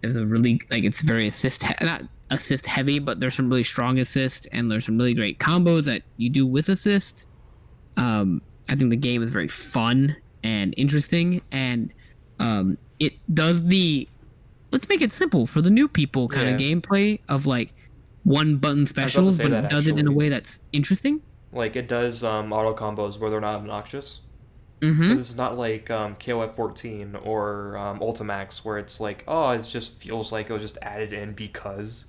there's a really like it's very not assist heavy, but there's some really strong assist and there's some really great combos that you do with assist. I think the game is very fun and interesting, and it does the let's make it simple for the new people kind of gameplay of like one button specials, but it does it in a way that's interesting. Like it does auto combos where they're not obnoxious. Mm-hmm. Because it's not like KOF 14 or Ultimax, where it's like, oh, it just feels like it was just added in because.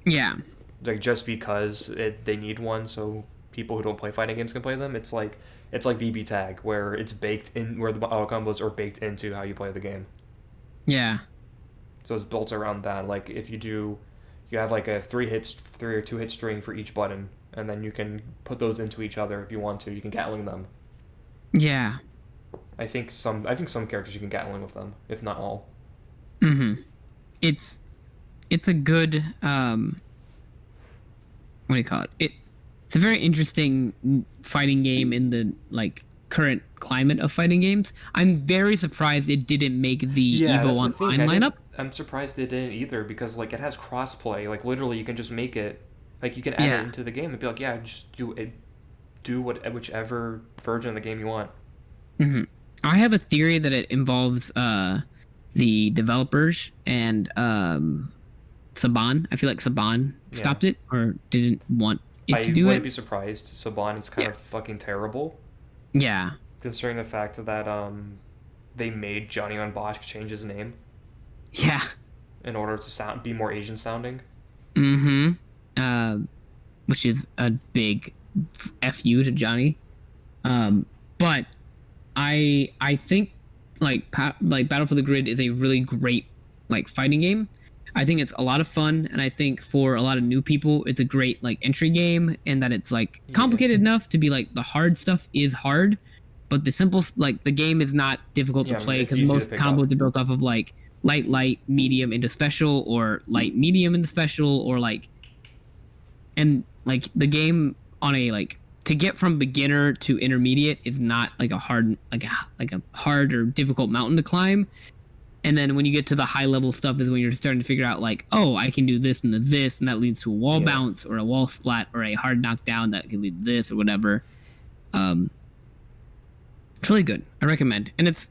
Yeah. Like just because they need one, so people who don't play fighting games can play them. It's like BB Tag, where it's baked in, where the auto combos are baked into how you play the game. Yeah. So it's built around that. Like if you have like a 3 or 2 hit string for each button, and then you can put those into each other if you want to. You can Gatling them. Yeah. I think some characters you can Gatling with them, if not all. Mm-hmm. It's a good what do you call it? It's a very interesting fighting game in the like current climate of fighting games. I'm very surprised it didn't make the EVO Online lineup. I'm surprised it didn't either, because like it has crossplay. Like literally, you can just make it, like you can add it into the game and be like, yeah, just do whichever version of the game you want. Mm-hmm. I have a theory that it involves the developers and Saban. I feel like Saban stopped it or didn't want it to do it. I wouldn't be surprised. Saban is kind of fucking terrible. Yeah. Considering the fact that they made Johnny on Bosch change his name. Yeah. In order to be more Asian sounding. Mm-hmm. Which is a big FU to Johnny. But I think like Battle for the Grid is a really great like fighting game. I think it's a lot of fun, and I think for a lot of new people, it's a great like entry game, and that it's like complicated enough to be like the hard stuff is hard, but the game is not difficult to Yeah, play it's because easy to most pick up. combos are built off of like light, medium into special, or light, medium into special, or and like the game on a to get from beginner to intermediate is not like a hard or difficult mountain to climb. And then when you get to the high level stuff is when you're starting to figure out like, oh, I can do this and this, and that leads to a wall bounce or a wall splat or a hard knockdown that can lead to this or whatever. It's really good. I recommend. And it's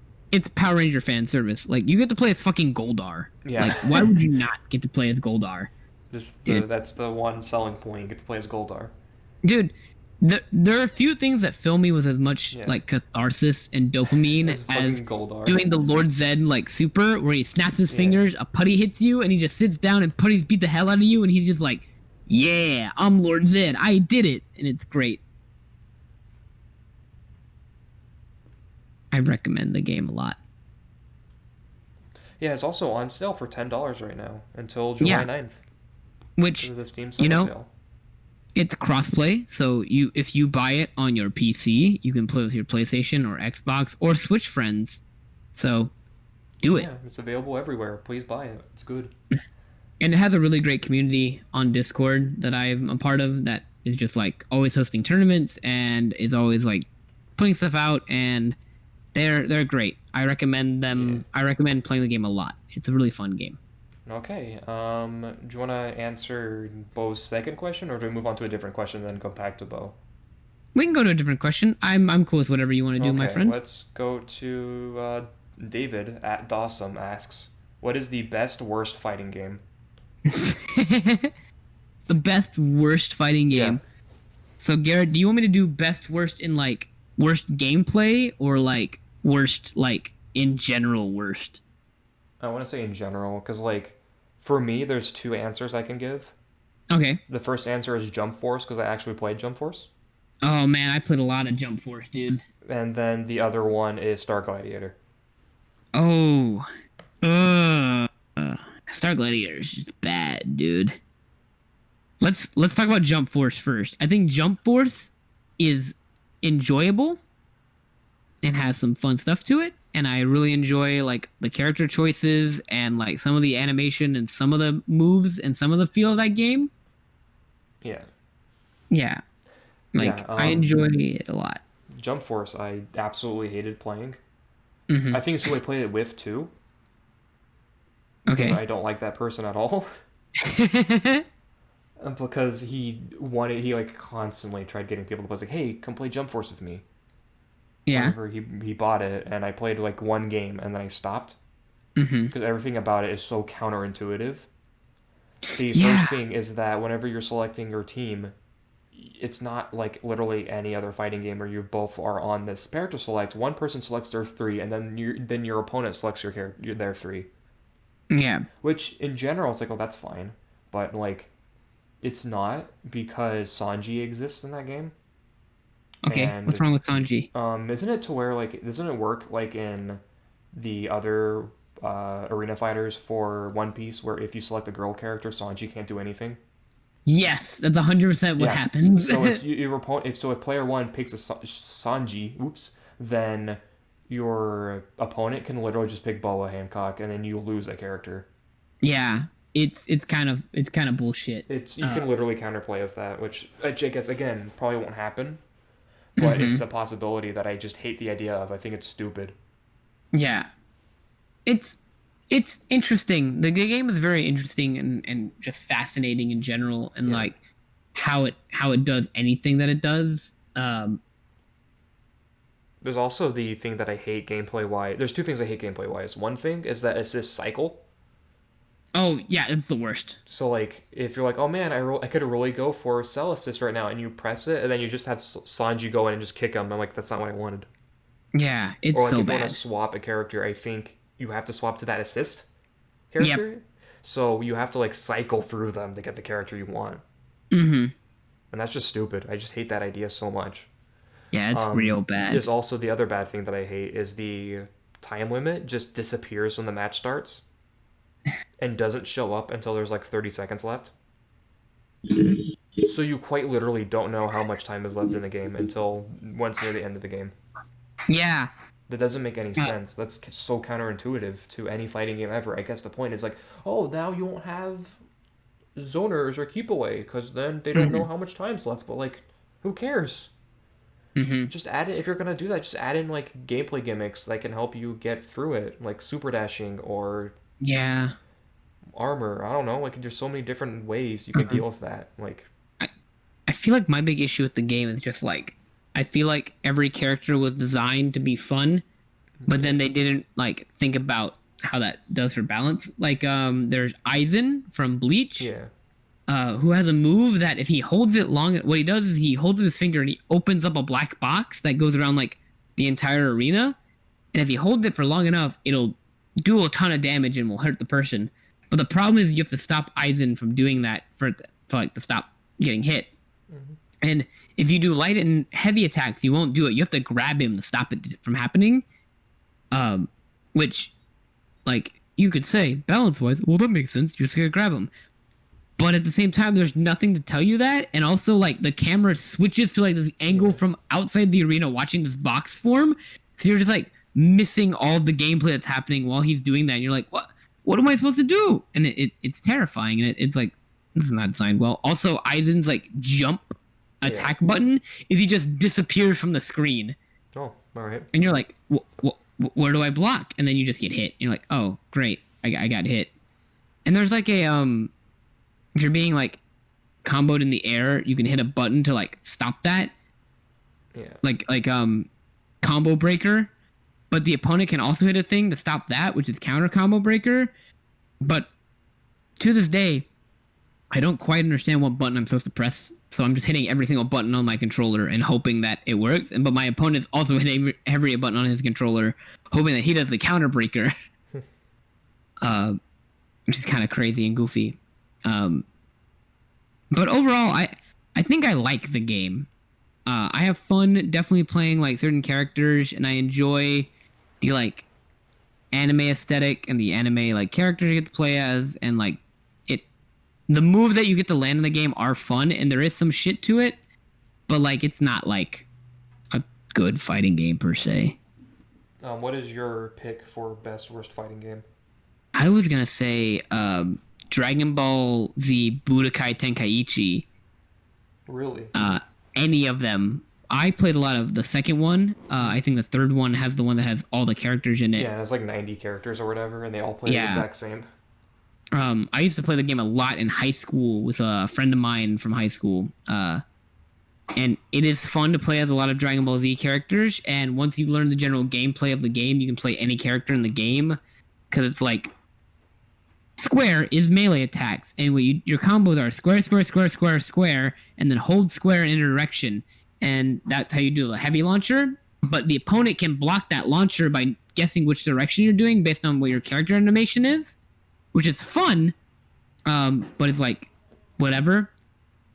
Power Ranger fan service. Like, you get to play as fucking Goldar. Yeah. Like, why would you not get to play as Goldar? That's the one selling point. You get to play as Goldar. Dude, there are a few things that fill me with as much like catharsis and dopamine as Goldar. doing the Lord Zed like super, where he snaps his fingers, a putty hits you, and he just sits down and putties beat the hell out of you, and he's just like, "Yeah, I'm Lord Zed. I did it," and it's great. I recommend the game a lot. Yeah, it's also on sale for $10 right now until July 9th. Which, the Steam sale. It's crossplay, so if you buy it on your PC, you can play with your PlayStation or Xbox or Switch friends. So, do it. Yeah, it's available everywhere. Please buy it. It's good. And it has a really great community on Discord that I'm a part of that is just like always hosting tournaments and is always like putting stuff out, and they're great. I recommend them. Yeah. I recommend playing the game a lot. It's a really fun game. Okay. Do you want to answer Bo's second question, or do we move on to a different question and then go back to Bo? We can go to a different question. I'm cool with whatever you want to do, my friend. Let's go to David at Dawson asks, "What is the best worst fighting game?" The best worst fighting game. Yeah. So Garrett, do you want me to do best worst in like worst gameplay or like worst like in general worst? I want to say in general because like for me there's two answers I can give. Okay. The first answer is Jump Force because I actually played Jump Force. Oh man, I played a lot of Jump Force, dude. And then the other one is Star Gladiator. Oh. Star Gladiator is just bad, dude. Let's talk about Jump Force first. I think Jump Force is enjoyable and has some fun stuff to it, and I really enjoy like the character choices and like some of the animation and some of the moves and some of the feel of that game. Yeah. Yeah. I enjoy it a lot. Jump Force, I absolutely hated playing. Mm-hmm. I think it's who I played it with too. Okay. I don't like that person at all. Because he like constantly tried getting people to play. Like, hey, come play Jump Force with me. Yeah. Whenever he bought it, and I played like one game, and then I stopped. Mm-hmm. Because everything about it is so counterintuitive. The first thing is that whenever you're selecting your team, it's not like literally any other fighting game where you both are on this pair to select. One person selects their 3, and then your opponent selects their 3. Yeah. Which in general is like, oh, that's fine, but like, it's not because Sanji exists in that game. Okay. And, what's wrong with Sanji? Isn't it to where like doesn't it work like in the other arena fighters for One Piece where if you select a girl character, Sanji can't do anything? Yes, that's 100% what happens. So it's your opponent. If player 1 picks a Sanji, then your opponent can literally just pick Boa Hancock, and then you lose that character. Yeah, it's kind of bullshit. You can literally counterplay with that, which I guess again probably won't happen, but it's a possibility that I just hate the idea of. I think it's stupid. Yeah, it's interesting. The game is very interesting and just fascinating in general, and like how it does anything that it does. There's also the thing that I hate gameplay-wise. There's two things I hate gameplay-wise. One thing is that assist cycle. Oh, yeah, it's the worst. So, like, if you're like, oh man, I could really go for cell assist right now, and you press it, and then you just have Sanji go in and just kick him. I'm like, that's not what I wanted. Yeah, it's so bad. Or like, if you want to swap a character, I think you have to swap to that assist character. Yep. So you have to, like, cycle through them to get the character you want. Mm-hmm. And that's just stupid. I just hate that idea so much. Yeah, it's real bad. There's also the other bad thing that I hate is the time limit just disappears when the match starts and doesn't show up until there's like 30 seconds left. So you quite literally don't know how much time is left in the game until once near the end of the game. Yeah. That doesn't make any sense. That's so counterintuitive to any fighting game ever. I guess the point is like, oh, now you won't have zoners or keep away because then they don't know Hmm. how much time's left. But like, who cares? Hmm. Just add it if you're gonna do that. Just add in like gameplay gimmicks that can help you get through it, like super dashing or Yeah. armor. I don't know. Like, there's so many different ways you can Mhm. deal with that. Like, I, I feel like my big issue with the game is just like I feel like every character was designed to be fun, but yeah, then they didn't like think about how that does for balance. Like there's Aizen from Bleach, yeah, who has a move that if he holds it long, what he does is he holds up his finger and he opens up a black box that goes around like the entire arena. And if he holds it for long enough, it'll do a ton of damage and will hurt the person. But the problem is you have to stop Aizen from doing that for like to stop getting hit. hmm, And if you do light and heavy attacks, you won't do it. You have to grab him to stop it from happening. Um, which like you could say balance wise, well that makes sense. You're just gonna grab him. But at the same time, there's nothing to tell you that. And also, like, the camera switches to, like, this angle yeah, from outside the arena watching this box form. So you're just, like, missing all of the gameplay that's happening while he's doing that. And you're like, what? What am I supposed to do? And it's terrifying. And it's like, this is not designed well. Also, Aizen's, like, jump yeah. attack button is he just disappears from the screen. Oh, all right. And you're like, where do I block? And then you just get hit. You're like, oh, great. I got hit. And there's, like, if you're being like comboed in the air, you can hit a button to like stop that, Yeah, like combo breaker. But the opponent can also hit a thing to stop that, which is counter combo breaker. But to this day, I don't quite understand what button I'm supposed to press. So I'm just hitting every single button on my controller and hoping that it works. And but my opponent's also hitting every button on his controller, hoping that he does the counter breaker, uh, which is kind of crazy and goofy. Um, but overall, I think I like the game. I have fun definitely playing like certain characters, and I enjoy the like anime aesthetic and the anime like characters you get to play as, and like it. The moves that you get to land in the game are fun, and there is some shit to it, but like it's not like a good fighting game per se. what is your pick for best worst fighting game? I was gonna say Dragon Ball Z Budokai Tenkaichi. Really? Any of them. I played a lot of the second one. I think the third one has the one that has all the characters in it. Yeah, and it's like 90 characters or whatever, and they all play the Yeah. exact same. I used to play the game a lot in high school with a friend of mine from high school. And it is fun to play as a lot of Dragon Ball Z characters. And once you learn the general gameplay of the game, you can play any character in the game. Because it's like square is melee attacks, and your combos are square, square, square, square, square, and then hold square in a direction, and that's how you do the heavy launcher. But the opponent can block that launcher by guessing which direction you're doing based on what your character animation is, which is fun. But it's like whatever.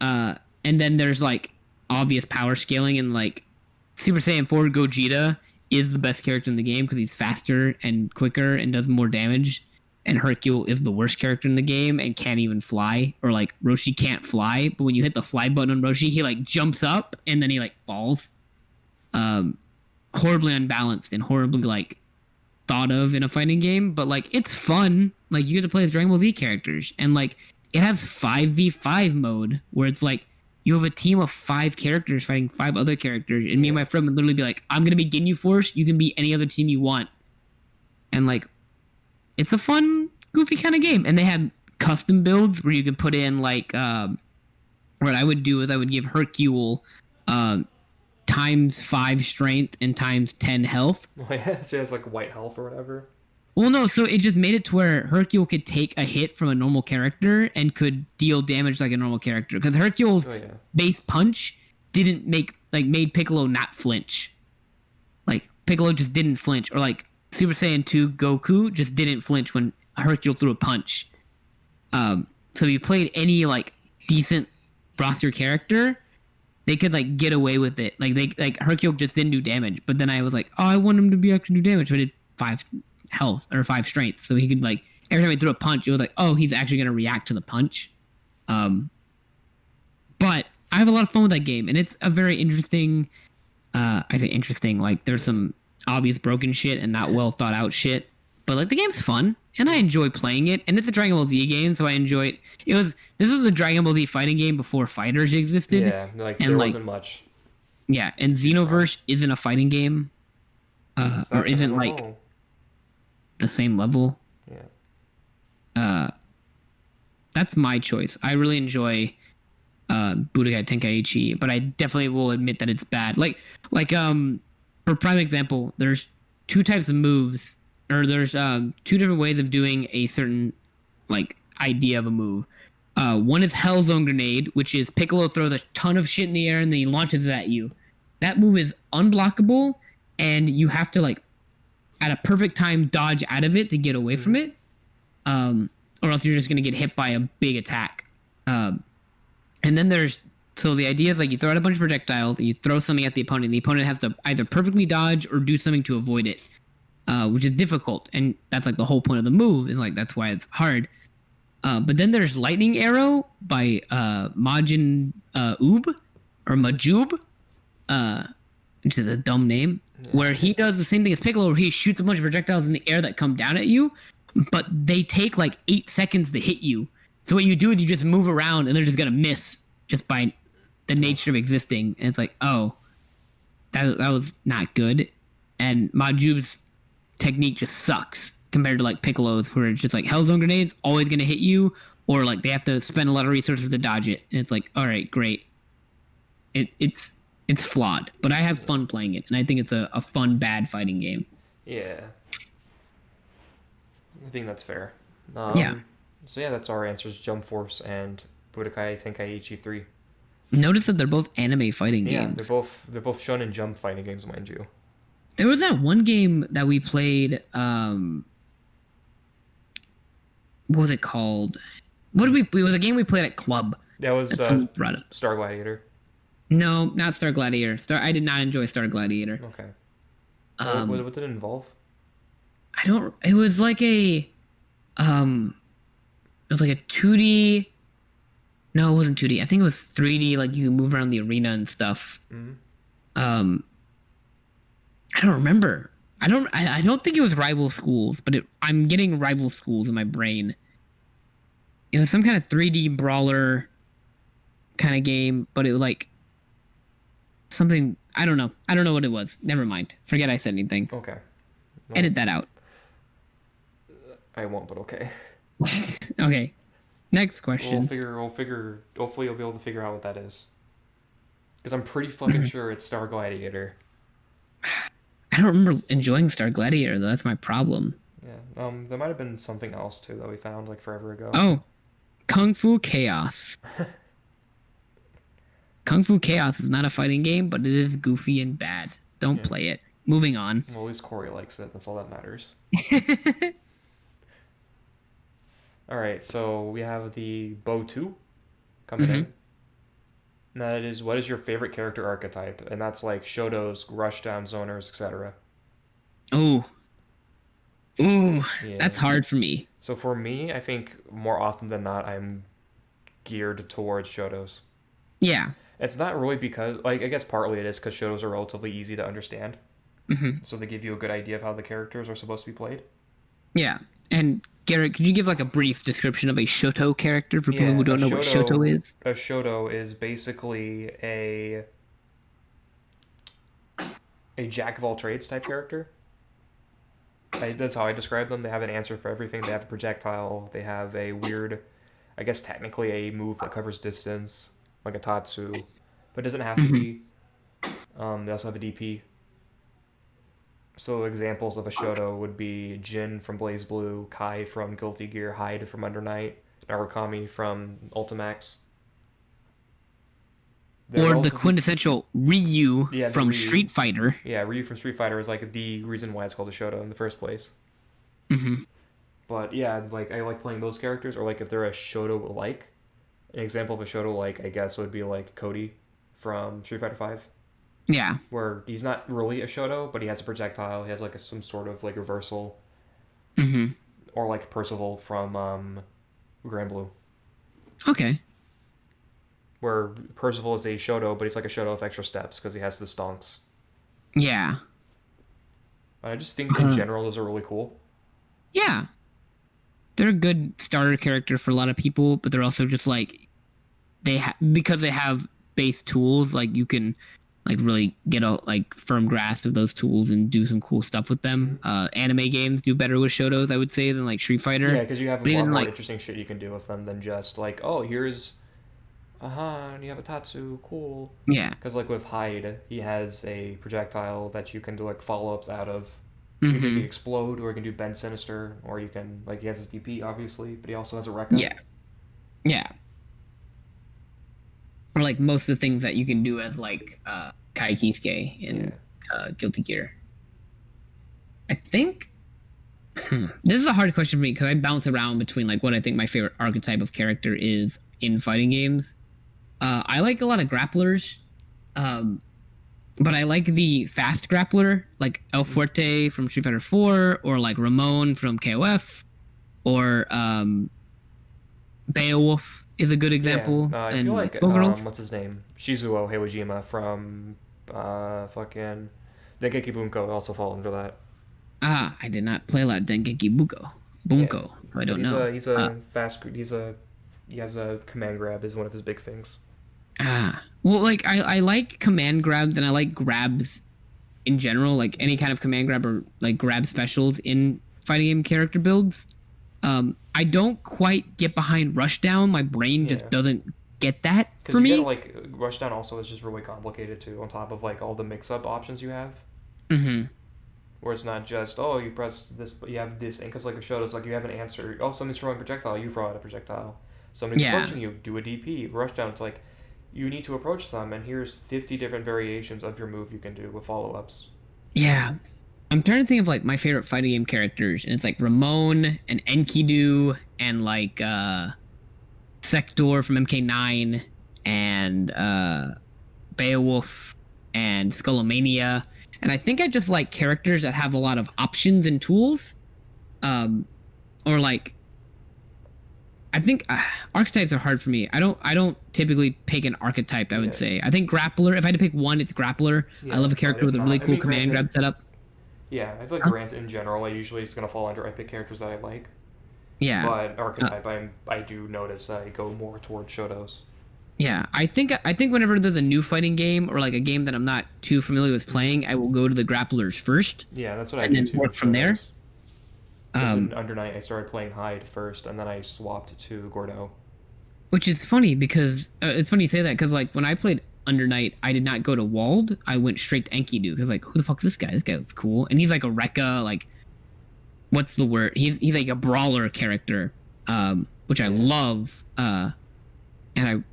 And then there's like obvious power scaling, and like Super Saiyan 4 Gogeta is the best character in the game because he's faster and quicker and does more damage. And Hercule is the worst character in the game and can't even fly. Or like Roshi can't fly, but when you hit the fly button on Roshi, he like jumps up and then he like falls. Horribly unbalanced and horribly like thought of in a fighting game, but like it's fun. Like you get to play as Dragon Ball Z characters, and like it has 5v5 mode where it's like you have a team of 5 characters fighting 5 other characters, and me and my friend would literally be like, I'm gonna be Ginyu Force, you can be any other team you want. And like it's a fun, goofy kind of game. And they have custom builds where you can put in like what I would do is I would give Hercule times 5 strength and times 10 health. Oh yeah, so he has like white health or whatever. Well, no, so it just made it to where Hercule could take a hit from a normal character and could deal damage like a normal character. Because Hercule's Oh yeah. base punch didn't made Piccolo not flinch. Like Piccolo just didn't flinch, or like Super Saiyan 2 Goku just didn't flinch when Hercule threw a punch. So if you played any like decent roster character, they could like get away with it. Like Hercule just didn't do damage, but then I was like, oh, I want him to be actually do damage. So I did 5 health or 5 strength, so he could like every time he threw a punch, it was like, oh, he's actually gonna react to the punch. But I have a lot of fun with that game, and it's a very interesting. I say interesting. Like there's some obvious broken shit and not well thought out shit. But like the game's fun and I enjoy playing it, and it's a Dragon Ball Z game, so I enjoy it. This was a Dragon Ball Z fighting game before fighters existed, Yeah, like and there like wasn't much. yeah, and Choose from. Xenoverse isn't a fighting game, So or that's an isn't like MMO. the same level. Yeah. That's my choice. I really enjoy Budokai Tenkaichi, but I definitely will admit that it's bad. For prime example, there's two types of moves, or there's two different ways of doing a certain like idea of a move. One is Hell Zone Grenade, which is Piccolo throws a ton of shit in the air and then he launches it at you. That move is unblockable, and you have to like at a perfect time dodge out of it to get away from it, or else you're just gonna get hit by a big attack. And then so the idea is like you throw out a bunch of projectiles, and you throw something at the opponent, and the opponent has to either perfectly dodge or do something to avoid it, which is difficult, and that's like the whole point of the move. Is like that's why it's hard. But then there's Lightning Arrow by Majin Oob or Majub, which is a dumb name, where he does the same thing as Piccolo, where he shoots a bunch of projectiles in the air that come down at you, but they take like 8 seconds to hit you. So what you do is you just move around, and they're just gonna miss just by the nature of existing. And it's like, oh, that was not good. And Majub's technique just sucks compared to like Piccolo's, where it's just like Hell Zone Grenades always gonna hit you, or like they have to spend a lot of resources to dodge it. And it's like, all right, great. It's flawed, but I have fun playing it, and I think it's a fun bad fighting game. Yeah. I think that's fair. Yeah. So yeah, that's our answers: Jump Force and Budokai Tenkaichi 3. Notice that they're both anime fighting Yeah, games. they're both Shonen Jump fighting games, mind you. There was that one game that we played. What was it called? It was a game we played at club. That was Someone brought it. Star Gladiator. No, not Star Gladiator. I did not enjoy Star Gladiator. Okay. What did it involve? It was like a 2D. No, it wasn't 2D. I think it was 3D. Like you move around the arena and stuff. Mm-hmm. I don't remember. I don't think it was Rival Schools, but I'm getting Rival Schools in my brain. It was some kind of 3D brawler kind of game, but it was like something. I don't know. I don't know what it was. Never mind. Forget I said anything. Okay. Well, Edit that out. I won't, but okay. Okay. Next question. We'll figure. Hopefully, you'll be able to figure out what that is. Because I'm pretty fucking sure it's Star Gladiator. I don't remember enjoying Star Gladiator though. That's my problem. Yeah. There might have been something else too that we found like forever ago. Oh, Kung Fu Chaos. Kung Fu Chaos is not a fighting game, but it is goofy and bad. Don't play it. Moving on. Well, at least Corey likes it. That's all that matters. All right, so we have the Bow 2 coming in. And that is, what is your favorite character archetype? And that's like Shotos, Rushdown, Zoners, etc. Ooh, Yeah. that's hard for me. So for me, I think more often than not, I'm geared towards Shotos. Yeah. It's not really because, like, I guess partly it is because Shotos are relatively easy to understand. So they give you a good idea of how the characters are supposed to be played. Yeah. And Garrett, could you give like a brief description of a Shoto character for people who don't know what Shoto is? A Shoto is basically a jack of all trades type character. That's how I describe them. They have an answer for everything. They have a projectile. They have a weird, I guess technically a move that covers distance, like a Tatsu, but it doesn't have to be. They also have a DP. So examples of a Shoto would be Jin from Blazblue, Kai from Guilty Gear, Hyde from Under Night, Narukami from Ultimax. Or the quintessential Ryu from Ryu. Street Fighter. Yeah, Ryu from Street Fighter is like the reason why it's called a Shoto in the first place. But yeah, like I like playing those characters, or like if they're a Shoto-like. An example of a Shoto-like, I guess, would be like Cody from Street Fighter 5. Yeah. Where he's not really a Shoto, but he has a projectile. He has like some sort of like reversal. Or like Percival from Grand Blue. Okay. Where Percival is a Shoto, but he's like a Shoto with extra steps because he has the stonks. Yeah. I just think in general those are really cool. Yeah, they're a good starter character for a lot of people, but they're also just like because they have base tools. Like you can like really get a like firm grasp of those tools and do some cool stuff with them. Anime games do better with Shotos, I would say, than like Street Yeah, Fighter. because you have a But lot even more like interesting shit you can do with them than just like, oh, here's and you have a Tatsu, cool. yeah, Because like with Hyde, he has a projectile that you can do like follow-ups out of. You can hmm explode, or you can do bend sinister, or you can like he has his DP obviously, but he also has a Rekka. yeah, yeah. Or like most of the things that you can do as like Kai Kisuke Yeah. in Guilty Gear. I think this is a hard question for me because I bounce around between like what I think my favorite archetype of character is in fighting games. I like a lot of grapplers, um, but I like the fast grappler, like El Fuerte from Street Fighter 4, or like Ramon from KOF, or Beowulf is a good Yeah, example, I feel and like like Skullgirls. what's his name? Shizuo Heiwajima from fucking Dengeki Bunko also fall under that. Ah, I did not play a lot of Dengeki Yeah, Bunko, so I but don't he's know. a he's a fast he's a he has a command grab is one of his big things. Well, like I like command grabs and I like grabs in general, like any kind of command grab or like grab specials in fighting game character builds. I don't quite get behind Rushdown. My brain just Yeah, doesn't get that because for you get me. like Rushdown also is just really complicated too. On top of like all the mix-up options you have, hmm where it's not just oh you press this, but you have this, and because like a Shoto's like you have an answer. Oh, somebody's throwing a projectile, you throw out a projectile. Somebody's Yeah, approaching you, do a DP. Rushdown, it's like you need to approach them, and here's 50 different variations of your move you can do with follow-ups. yeah. I'm trying to think of like my favorite fighting game characters, and it's like Ramon and Enkidu and like Sector from MK9 and Beowulf and Skullomania. And I think I just like characters that have a lot of options and tools. Um, or like I think archetypes are hard for me. I don't typically pick an archetype, I would Yeah, say. I think grappler, if I had to pick one, it's grappler. I yeah, love a but character if with a really not, I cool mean, command granted, grab setup. yeah, I feel like Huh? Grant in general, I usually is gonna fall under epic characters that I like, Yeah. but Uh, archetype, I do notice I go more towards Shotos. yeah. I think whenever there's a new fighting game or like a game that I'm not too familiar with Mm-hmm. playing, I will go to the grapplers first Yeah, that's what I and do then too work with from there. Shotos. Because in Um, Under Night, I started playing Hyde first, and then I swapped to Gordo. which is funny because it's funny you say that because like when I played Under Night, I did not go to Walled. I went straight to Enkidu because like who the fuck's this guy? This guy looks cool, and he's like a Rekka. Like what's the word? He's like a brawler character, which I Yeah. love. And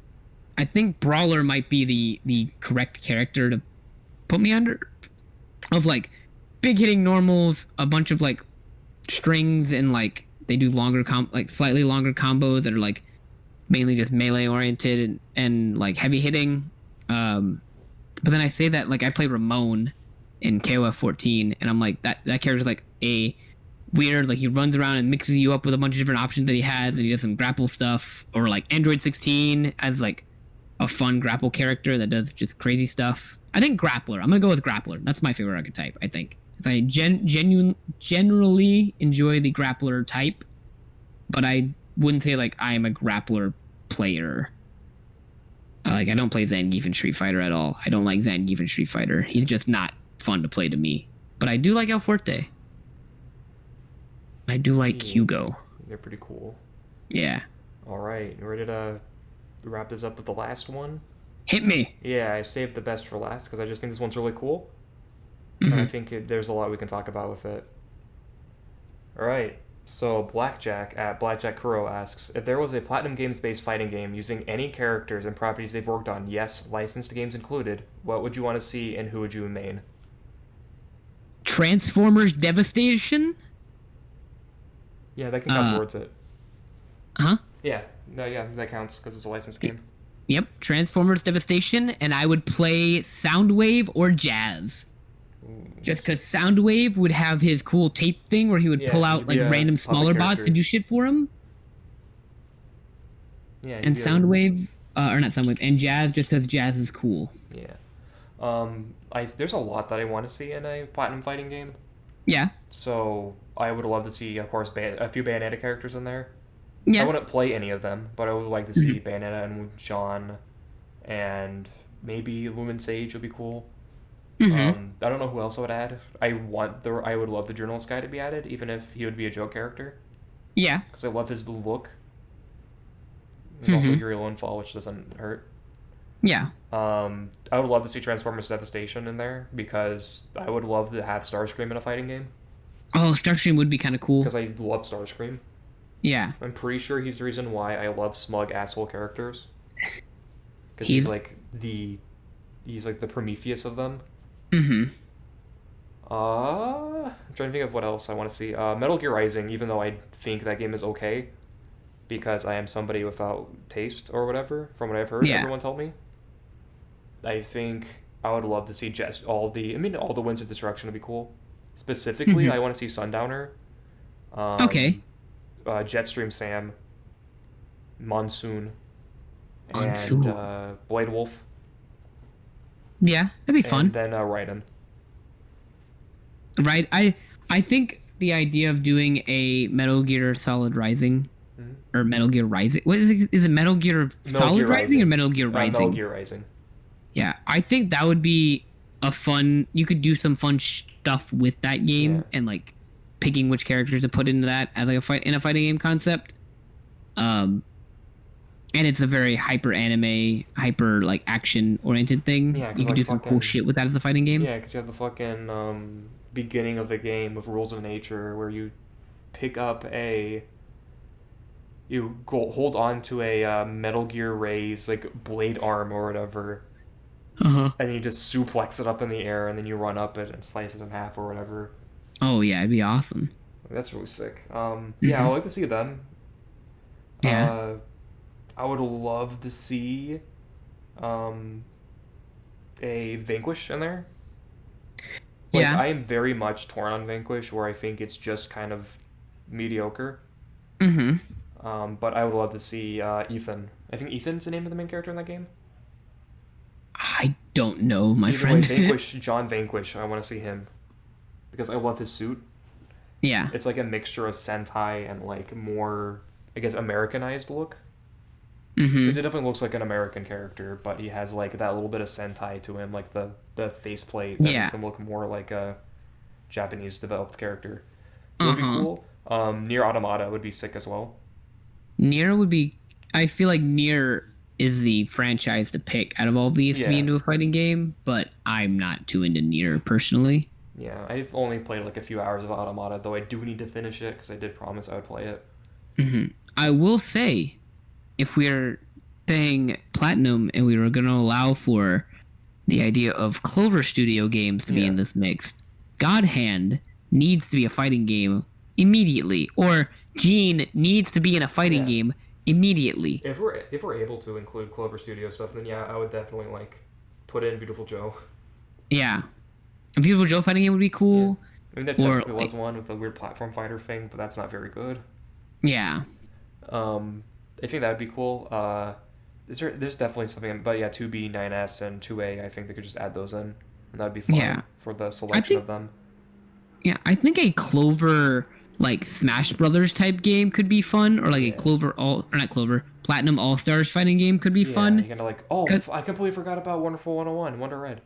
I think brawler might be the correct character to put me under. Of like big hitting normals, a bunch of like strings, and like they do like slightly longer combos that are like mainly just melee oriented and like heavy hitting. But then I say that like I play Ramon in KOF 14, and I'm like that character's like a weird, like he runs around and mixes you up with a bunch of different options that he has, and he does some grapple stuff, or like Android 16 as like a fun grapple character that does just crazy stuff. I think grappler. I'm gonna go with grappler. That's my favorite archetype. I think I generally enjoy the grappler type, but I wouldn't say like I am a grappler player. Like I don't play Zangief in Street Fighter at all. I don't like Zangief in Street Fighter. He's just not fun to play to me. But I do like El Fuerte. I do like Yeah, Hugo. they're pretty cool. Yeah. All right, you ready to wrap this up with the last one? Hit me. Yeah, I saved the best for last because I just think this one's really cool, and I hmm think there's a lot we can talk about with it. All right. So Blackjack at Blackjack Kuro asks if there was a Platinum Games-based fighting game using any characters and properties they've worked on, yes, licensed games included, what would you want to see and who would you main? Transformers Devastation? Yeah, that can count Uh, towards it. huh? Yeah, no, yeah, that counts because it's a licensed game. Yep, Transformers Devastation, and I would play Soundwave or Jazz. Ooh. Just because Soundwave would have his cool tape thing where he would Yeah, pull he'd out be like a random puppet smaller bots to character. do shit for him, Yeah, he'd and be a Soundwave, or not Soundwave, and Jazz just because Jazz is cool. yeah. I there's a lot that I want to see in a Platinum fighting game. Yeah. So I would love to see, of course, a few Bayonetta characters in there. I Yeah. wouldn't play any of them, but I would like to see Mhm. Bayonetta and John, and maybe Lumen Sage would be cool. Mhm. I don't know who else I would add. I would love the journalist guy to be added, even if he would be a joke character, Yeah. because I love his look. There's also Mhm. Yuri Lowenfall, which doesn't hurt. Yeah. I would love to see Transformers Devastation in there because I would love to have Starscream in a fighting game Oh, Starscream would be kind of cool. because I love Starscream. Yeah. I'm pretty sure he's the reason why I love smug asshole characters because He's. he's like the Prometheus of them. Mhm. I'm trying to think of what else I want to see. Metal Gear Rising, even though I think that game is okay because I am somebody without taste or whatever, from what I've heard, Yeah. everyone tell me. I think I would love to see all the Winds of Destruction would be cool. Specifically, Mhm. I want to see Sundowner, Okay. um, Jetstream Sam, Monsoon, and Monsoon. Blade Wolf, Yeah, that'd be and fun. then Raiden. Right. I think the idea of doing a Metal Gear Solid Rising Mhm. or Metal Gear Rising. What is it? Is it Metal Gear Metal Gear Solid Rising or Rising. Metal Gear Metal Rising? Gear Rising. Yeah, I think that would be a fun. You could do some fun stuff with that Yeah. game and like picking which characters to put into that as like a fighting game concept. Um, and it's a very hyper anime, hyper like action oriented thing. Yeah, You because could like do some cool fucking shit with that as a fighting game. yeah, because you have the fucking beginning of the game with Rules of Nature where you pick up a you go hold on to a Metal Gear Ray's like blade arm or whatever, Uh huh. and you just suplex it up in the air, and then you run up it and slice it in half or whatever. Oh yeah, it'd be awesome. That's really sick. Yeah, I would Hmm. like to see them. Yeah. Uh, I would love to see um, a Vanquish in there. Like Yeah. I am very much torn on Vanquish, where I think it's just kind of mediocre. Hmm. But I would love to see Ethan. I think Ethan's the name of the main character in that game. I don't know, my Either way, friend. Vanquish, John Vanquish. I want to see him because I love his suit. Yeah. It's like a mixture of Sentai and like more, I guess, Americanized look. Because Hmm. it definitely looks like an American character, but he has like that little bit of Sentai to him, like the faceplate that makes Yeah. him look more like a Japanese developed character. It Uh would be huh. cool. Near Automata would be sick as well. Nier would be. I feel like Nier is the franchise to pick out of all these to be Yeah, into a fighting game, but I'm not too into Nier personally. yeah. I've only played like a few hours of Automata, though I do need to finish it because I did promise I would play it. Hmm. I will say, if we're saying platinum and we were going to allow for the idea of Clover Studio games to be Yeah, in this mix, God Hand needs to be a fighting game immediately, or Gene needs to be in a fighting yeah. game immediately. If we're able to include Clover Studio stuff, then yeah, I would definitely like put in Beautiful Joe. Yeah, a Beautiful Joe fighting game would be Yeah, cool, I mean there or technically was like, one with the weird platform fighter thing, but that's not very good. yeah, Um, I think that would be cool. There's definitely something, but yeah, 2B, 9S, and 2A. I think they could just add those in, and that'd be yeah. fine for the I selection think of them. Yeah, I think a Clover like Smash Brothers type game could be fun, or like a Yeah, Clover all or not Clover Platinum All Stars fighting game could be yeah. fun. You're gonna like, oh, 'Cause- I completely forgot about Wonderful 101, Wonder Red.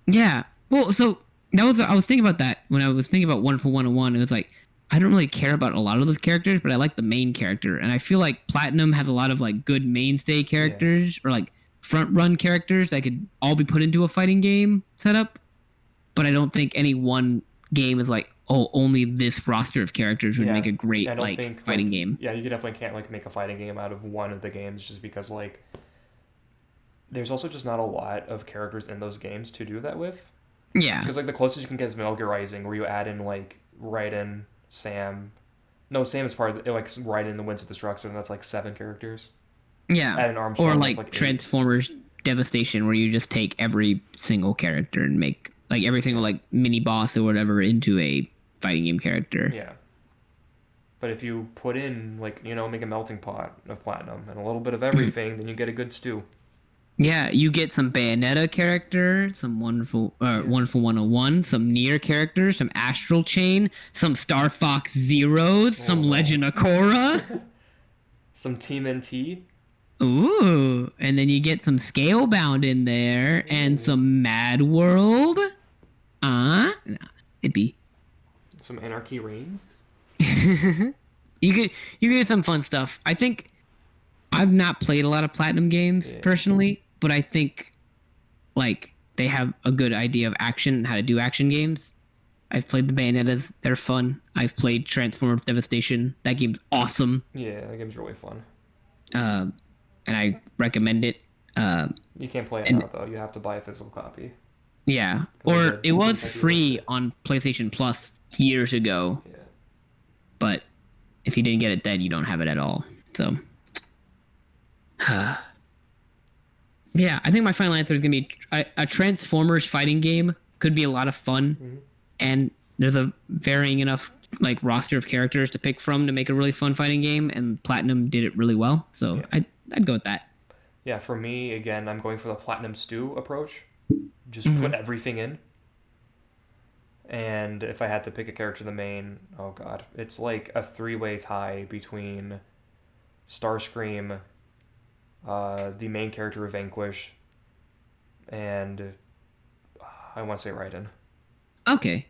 yeah, well, so that was I was thinking about that when I was thinking about Wonderful 101. It was like I don't really care about a lot of those characters, but I like the main character, and I feel like Platinum has a lot of like good mainstay Yeah, characters or like front run characters that could all be put into a fighting game setup. But I don't think any one game is like, oh, only this roster of characters would make yeah. a I great don't like think fighting like game. yeah, you definitely can't like make a fighting game out of one of the games just because like there's also just not a lot of characters in those games to do that with. Yeah, Because like the closest you can get is Metal Gear Rising, where you add in like Raiden, Sam. No, Sam is part of the, like Raiden, the Winds of Destruction. That's like 7 characters. yeah, Add in or Armstrong, that's like like 8. Transformers Devastation, where you just take every single character and make like every single Yeah, like mini boss or whatever into a fighting game character. yeah. But if you put in like make a melting pot of platinum and a little bit of Mhm. everything, then you get a good stew. Yeah, you get some Bayonetta character, some Wonderful 101, some Nier characters, some Astral Chain, some Star Fox Zeros, some Legend of Korra. Some Team NT. Ooh, and then you get some Scalebound in there and some Mad World. It'd be Some Anarchy Reigns. you could get some fun stuff. I think I've not played a lot of Platinum games personally, but I think like they have a good idea of action and how to do action games. I've played the Bayonettas; they're fun. I've played Transformers Devastation. That game's awesome. Yeah, that game's really fun. And I recommend it. You can't play it now though. You have to buy a physical copy. Yeah, or it was free on PlayStation Plus years ago. Yeah. But if you didn't get it then, you don't have it at all. So, yeah, I think my final answer is gonna be a Transformers fighting game. Could be a lot of fun, and there's a varying enough like roster of characters to pick from to make a really fun fighting game. And Platinum did it really well, so I'd go with that. Yeah, for me again, I'm going for the Platinum Stew approach. Just put everything in. And if I had to pick a character in the main, oh god, it's like a three-way tie between Starscream, the main character of Vanquish, and I want to say Raiden. Okay,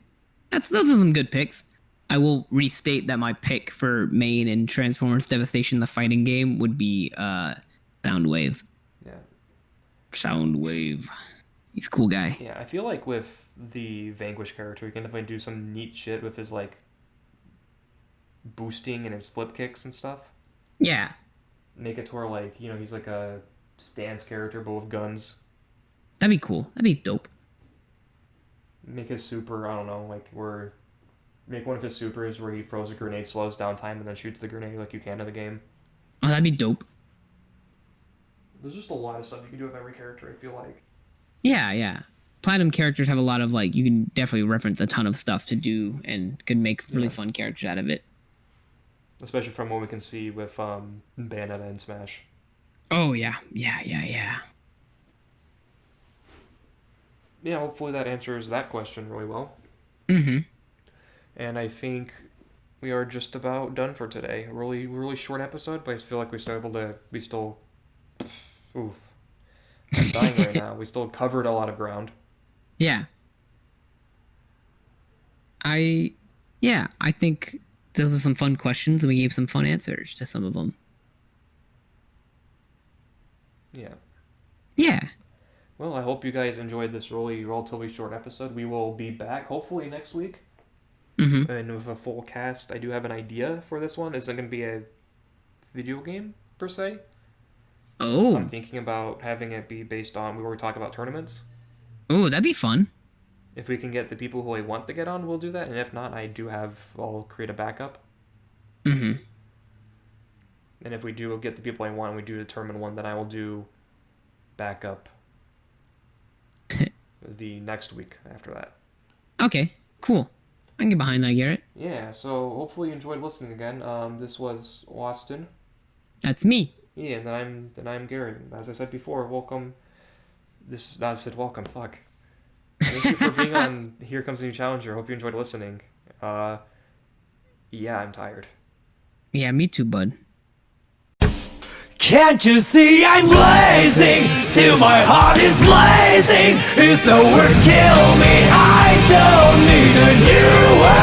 those are some good picks. I will restate that my pick for main in Transformers Devastation, the fighting game, would be Soundwave. Yeah. Soundwave. He's a cool guy. Yeah, I feel like with the Vanquish character, you can definitely do some neat shit with his like boosting and his flip kicks and stuff. Yeah. Make it to where like, he's like a stance character but with guns. That'd be cool. That'd be dope. Make his super, I don't know, make one of his supers where he throws a grenade, slows down time, and then shoots the grenade like you can in the game. Oh, that'd be dope. There's just a lot of stuff you can do with every character, I feel like. Yeah. Platinum characters have a lot of like, you can definitely reference a ton of stuff to do and could make really fun characters out of it. Especially from what we can see with Bayonetta and Smash. Oh, yeah. Yeah, hopefully that answers that question really well. Mm-hmm. And I think we are just about done for today. A really, really short episode, but I feel like oof. I'm dying right now. We still covered a lot of ground. Yeah. I think those are some fun questions and we gave some fun answers to some of them. Yeah. Yeah. Well, I hope you guys enjoyed this relatively short episode. We will be back hopefully next week. Mm-hmm. And with a full cast. I do have an idea for this one. It's not going to be a video game, per se. Oh. I'm thinking about having it be based on, we were talking about tournaments. Oh, that'd be fun. If we can get the people who I want to get on, we'll do that. And if not, I'll create a backup. Mm-hmm. And if we do get the people I want and we do determine one, then I will do backup the next week after that. Okay, cool. I can get behind that, Garrett. Yeah, so hopefully you enjoyed listening again. This was Austin. That's me. Yeah, and then I'm Garrett. As I said before, welcome. Welcome. Fuck. Thank you for being on Here Comes a New Challenger. Hope you enjoyed listening. Yeah, I'm tired. Yeah, me too, bud. Can't you see I'm blazing? Still my heart is blazing. If the words kill me, I don't need a new world.